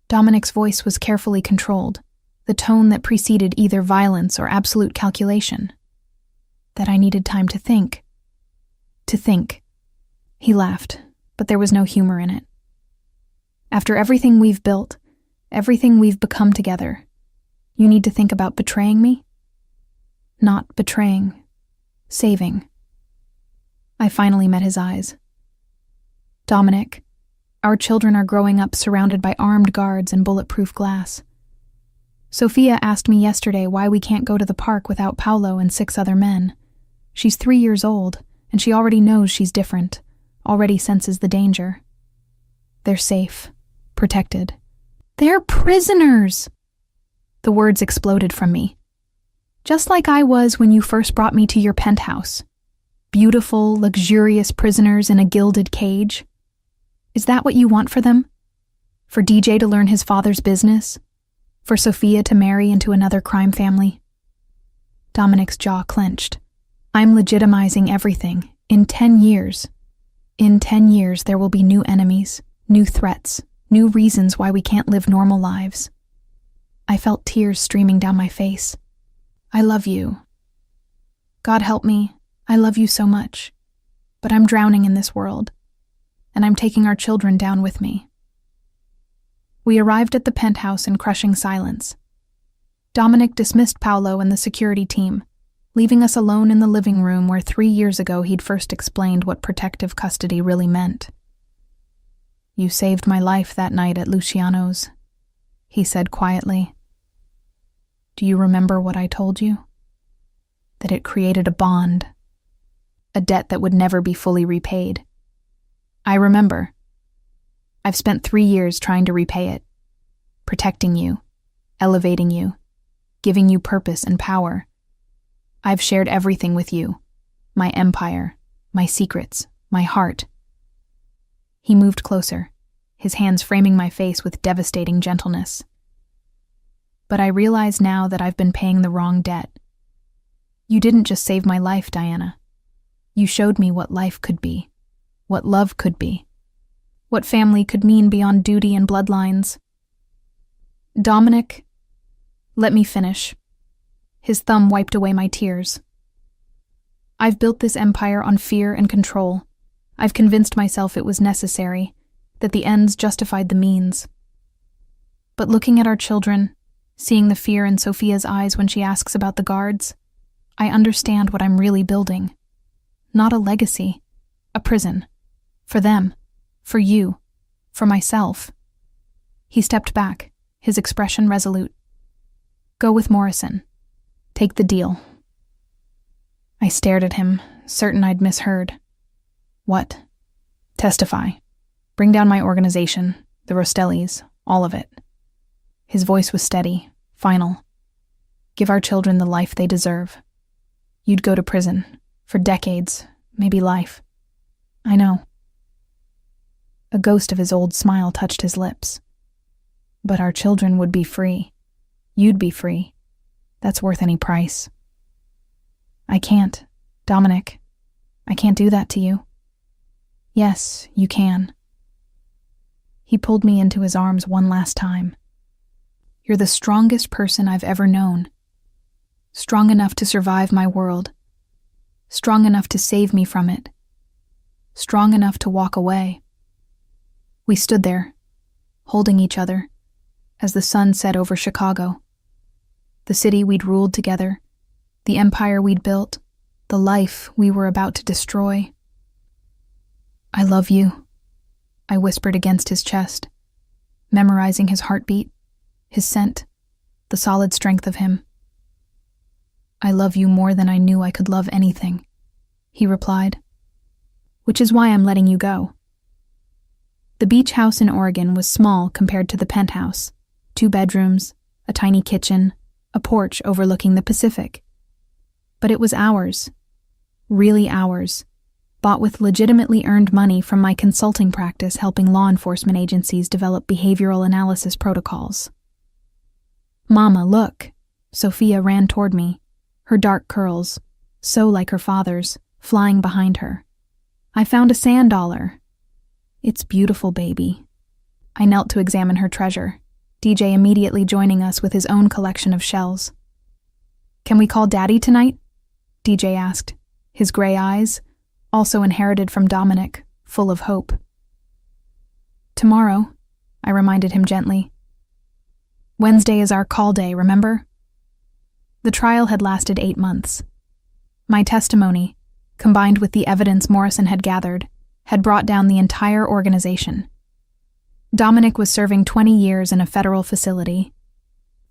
Dominic's voice was carefully controlled, the tone that preceded either violence or absolute calculation. That I needed time to think. To think. He laughed, but there was no humor in it. After everything we've built, everything we've become together, you need to think about betraying me? Not betraying. Saving. I finally met his eyes. Dominic, our children are growing up surrounded by armed guards and bulletproof glass. Sophia asked me yesterday why we can't go to the park without Paolo and 6 other men. She's 3 years old, and she already knows she's different, already senses the danger. They're safe, protected. They're prisoners! The words exploded from me. Just like I was when you first brought me to your penthouse. Beautiful, luxurious prisoners in a gilded cage. Is that what you want for them? For DJ to learn his father's business? For Sophia to marry into another crime family? Dominic's jaw clenched. I'm legitimizing everything. In 10 years. In 10 years, there will be new enemies, new threats, new reasons why we can't live normal lives. I felt tears streaming down my face. I love you. God help me. I love you so much. But I'm drowning in this world. And I'm taking our children down with me. We arrived at the penthouse in crushing silence. Dominic dismissed Paolo and the security team, leaving us alone in the living room where 3 years ago he'd first explained what protective custody really meant. You saved my life that night at Luciano's, he said quietly. Do you remember what I told you? That it created a bond, a debt that would never be fully repaid. I remember. I've spent 3 years trying to repay it, protecting you, elevating you, giving you purpose and power. I've shared everything with you, my empire, my secrets, my heart. He moved closer, his hands framing my face with devastating gentleness. But I realize now that I've been paying the wrong debt. You didn't just save my life, Diana. You showed me what life could be, what love could be, what family could mean beyond duty and bloodlines. Dominic, let me finish. His thumb wiped away my tears. I've built this empire on fear and control. I've convinced myself it was necessary, that the ends justified the means. But looking at our children, seeing the fear in Sophia's eyes when she asks about the guards, I understand what I'm really building. Not a legacy, a prison. For them, for you, for myself. He stepped back, his expression resolute. Go with Morrison. Take the deal. I stared at him, certain I'd misheard. What? Testify. Bring down my organization, the Rostellis, all of it. His voice was steady, final. Give our children the life they deserve. You'd go to prison, for decades, maybe life. I know. A ghost of his old smile touched his lips. But our children would be free. You'd be free. That's worth any price. I can't, Dominic. I can't do that to you. Yes, you can. He pulled me into his arms one last time. You're the strongest person I've ever known. Strong enough to survive my world. Strong enough to save me from it. Strong enough to walk away. We stood there, holding each other, as the sun set over Chicago. The city we'd ruled together, the empire we'd built, the life we were about to destroy. I love you, I whispered against his chest, memorizing his heartbeat, his scent, the solid strength of him. I love you more than I knew I could love anything, he replied. Which is why I'm letting you go. The beach house in Oregon was small compared to the penthouse. 2 bedrooms, a tiny kitchen, a porch overlooking the Pacific. But it was ours. Really ours. Bought with legitimately earned money from my consulting practice helping law enforcement agencies develop behavioral analysis protocols. Mama, look. Sophia ran toward me, her dark curls, so like her father's, flying behind her. I found a sand dollar. It's beautiful, baby. I knelt to examine her treasure, DJ immediately joining us with his own collection of shells. Can we call Daddy tonight? DJ asked, his gray eyes, also inherited from Dominic, full of hope. Tomorrow, I reminded him gently. Wednesday is our call day, remember? The trial had lasted 8 months. My testimony, combined with the evidence Morrison had gathered, had brought down the entire organization. Dominic was serving 20 years in a federal facility.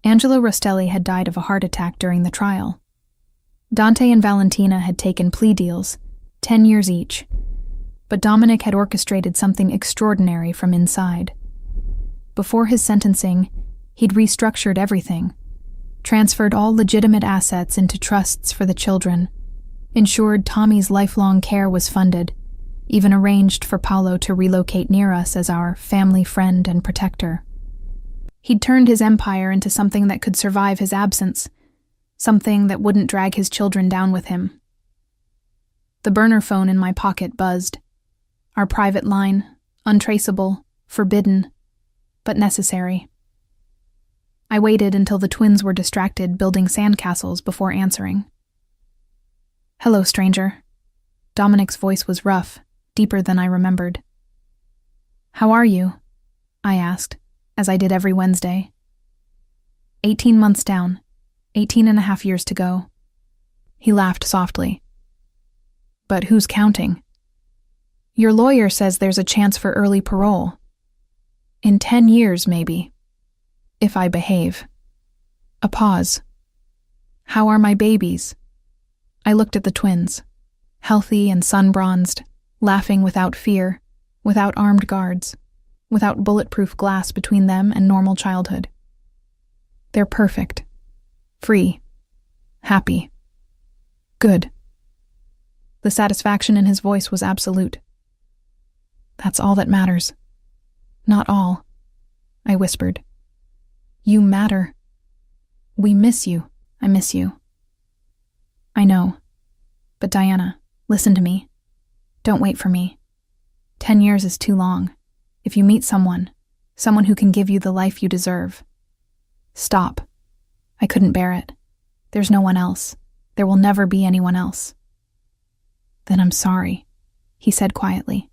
Angelo Rostelli had died of a heart attack during the trial. Dante and Valentina had taken plea deals, 10 years each, but Dominic had orchestrated something extraordinary from inside. Before his sentencing, he'd restructured everything, transferred all legitimate assets into trusts for the children, ensured Tommy's lifelong care was funded, even arranged for Paolo to relocate near us as our family friend and protector. He'd turned his empire into something that could survive his absence, something that wouldn't drag his children down with him. The burner phone in my pocket buzzed. Our private line, untraceable, forbidden, but necessary. I waited until the twins were distracted building sandcastles before answering. "Hello, stranger." Dominic's voice was rough, deeper than I remembered. "How are you?" I asked, as I did every Wednesday. 18 months down, 18.5 years to go. He laughed softly. "But who's counting? Your lawyer says there's a chance for early parole. In 10 years, maybe. If I behave." A pause. "How are my babies?" I looked at the twins, healthy and sun-bronzed, laughing without fear, without armed guards, without bulletproof glass between them and normal childhood. "They're perfect. Free. Happy. Good." The satisfaction in his voice was absolute. "That's all that matters." "Not all," I whispered. "You matter. We miss you. I miss you." "I know. But Diana, listen to me. Don't wait for me. 10 years is too long. If you meet someone who can give you the life you deserve, stop. I couldn't bear it. There's no one else. There will never be anyone else." "Then I'm sorry," he said quietly.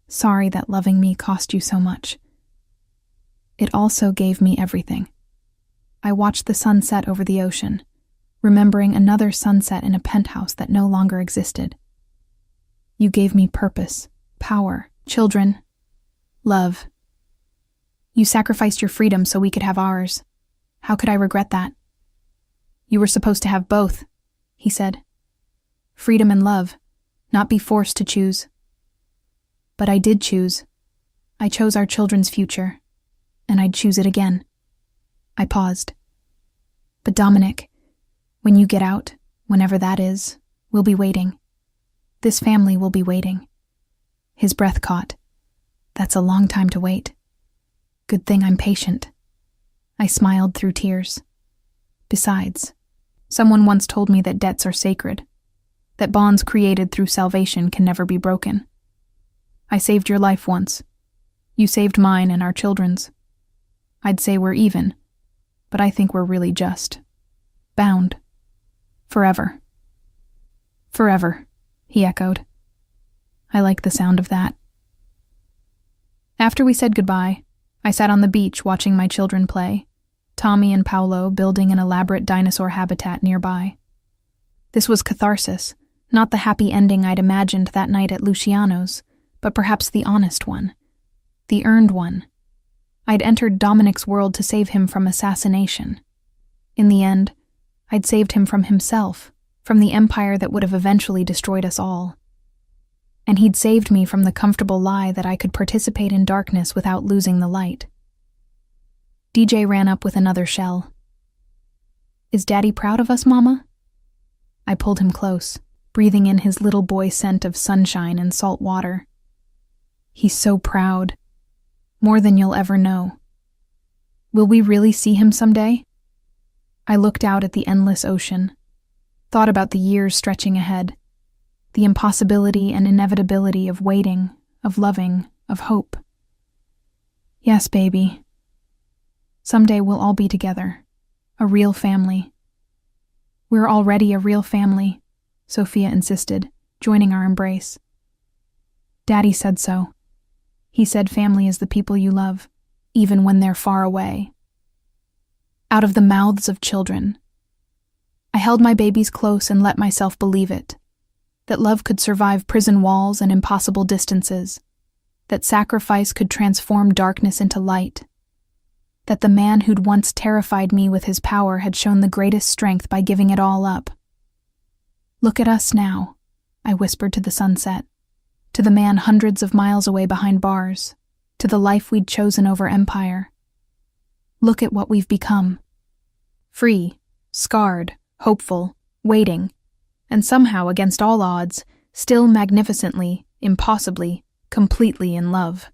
"Sorry that loving me cost you so much. It also gave me everything." I watched the sun set over the ocean, remembering another sunset in a penthouse that no longer existed. "You gave me purpose, power, children, love. You sacrificed your freedom so we could have ours. How could I regret that?" "You were supposed to have both," he said. "Freedom and love, not be forced to choose." "But I did choose. I chose our children's future, and I'd choose it again." I paused. "But Dominic, when you get out, whenever that is, we'll be waiting. This family will be waiting." His breath caught. "That's a long time to wait. Good thing I'm patient." I smiled through tears. "Besides, someone once told me that debts are sacred, that bonds created through salvation can never be broken. I saved your life once. You saved mine and our children's. I'd say we're even, but I think we're really just. Bound. Forever." "Forever," he echoed. I like the sound of that. After we said goodbye, I sat on the beach watching my children play, Tommy and Paolo building an elaborate dinosaur habitat nearby. This was catharsis, not the happy ending I'd imagined that night at Luciano's, but perhaps the honest one, the earned one. I'd entered Dominic's world to save him from assassination. In the end, I'd saved him from himself, from the empire that would have eventually destroyed us all. And he'd saved me from the comfortable lie that I could participate in darkness without losing the light. DJ ran up with another shell. "Is Daddy proud of us, Mama?" I pulled him close, breathing in his little boy scent of sunshine and salt water. "He's so proud. More than you'll ever know. Will we really see him someday?" I looked out at the endless ocean, thought about the years stretching ahead, the impossibility and inevitability of waiting, of loving, of hope. "Yes, baby. Someday we'll all be together, a real family." "We're already a real family," Sophia insisted, joining our embrace. "Daddy said so. He said family is the people you love, even when they're far away." Out of the mouths of children. I held my babies close and let myself believe it, that love could survive prison walls and impossible distances, that sacrifice could transform darkness into light, that the man who'd once terrified me with his power had shown the greatest strength by giving it all up. "Look at us now," I whispered to the sunset, to the man hundreds of miles away behind bars, to the life we'd chosen over empire. "Look at what we've become. free, scarred, hopeful, waiting, and somehow, against all odds, still magnificently, impossibly, completely in love.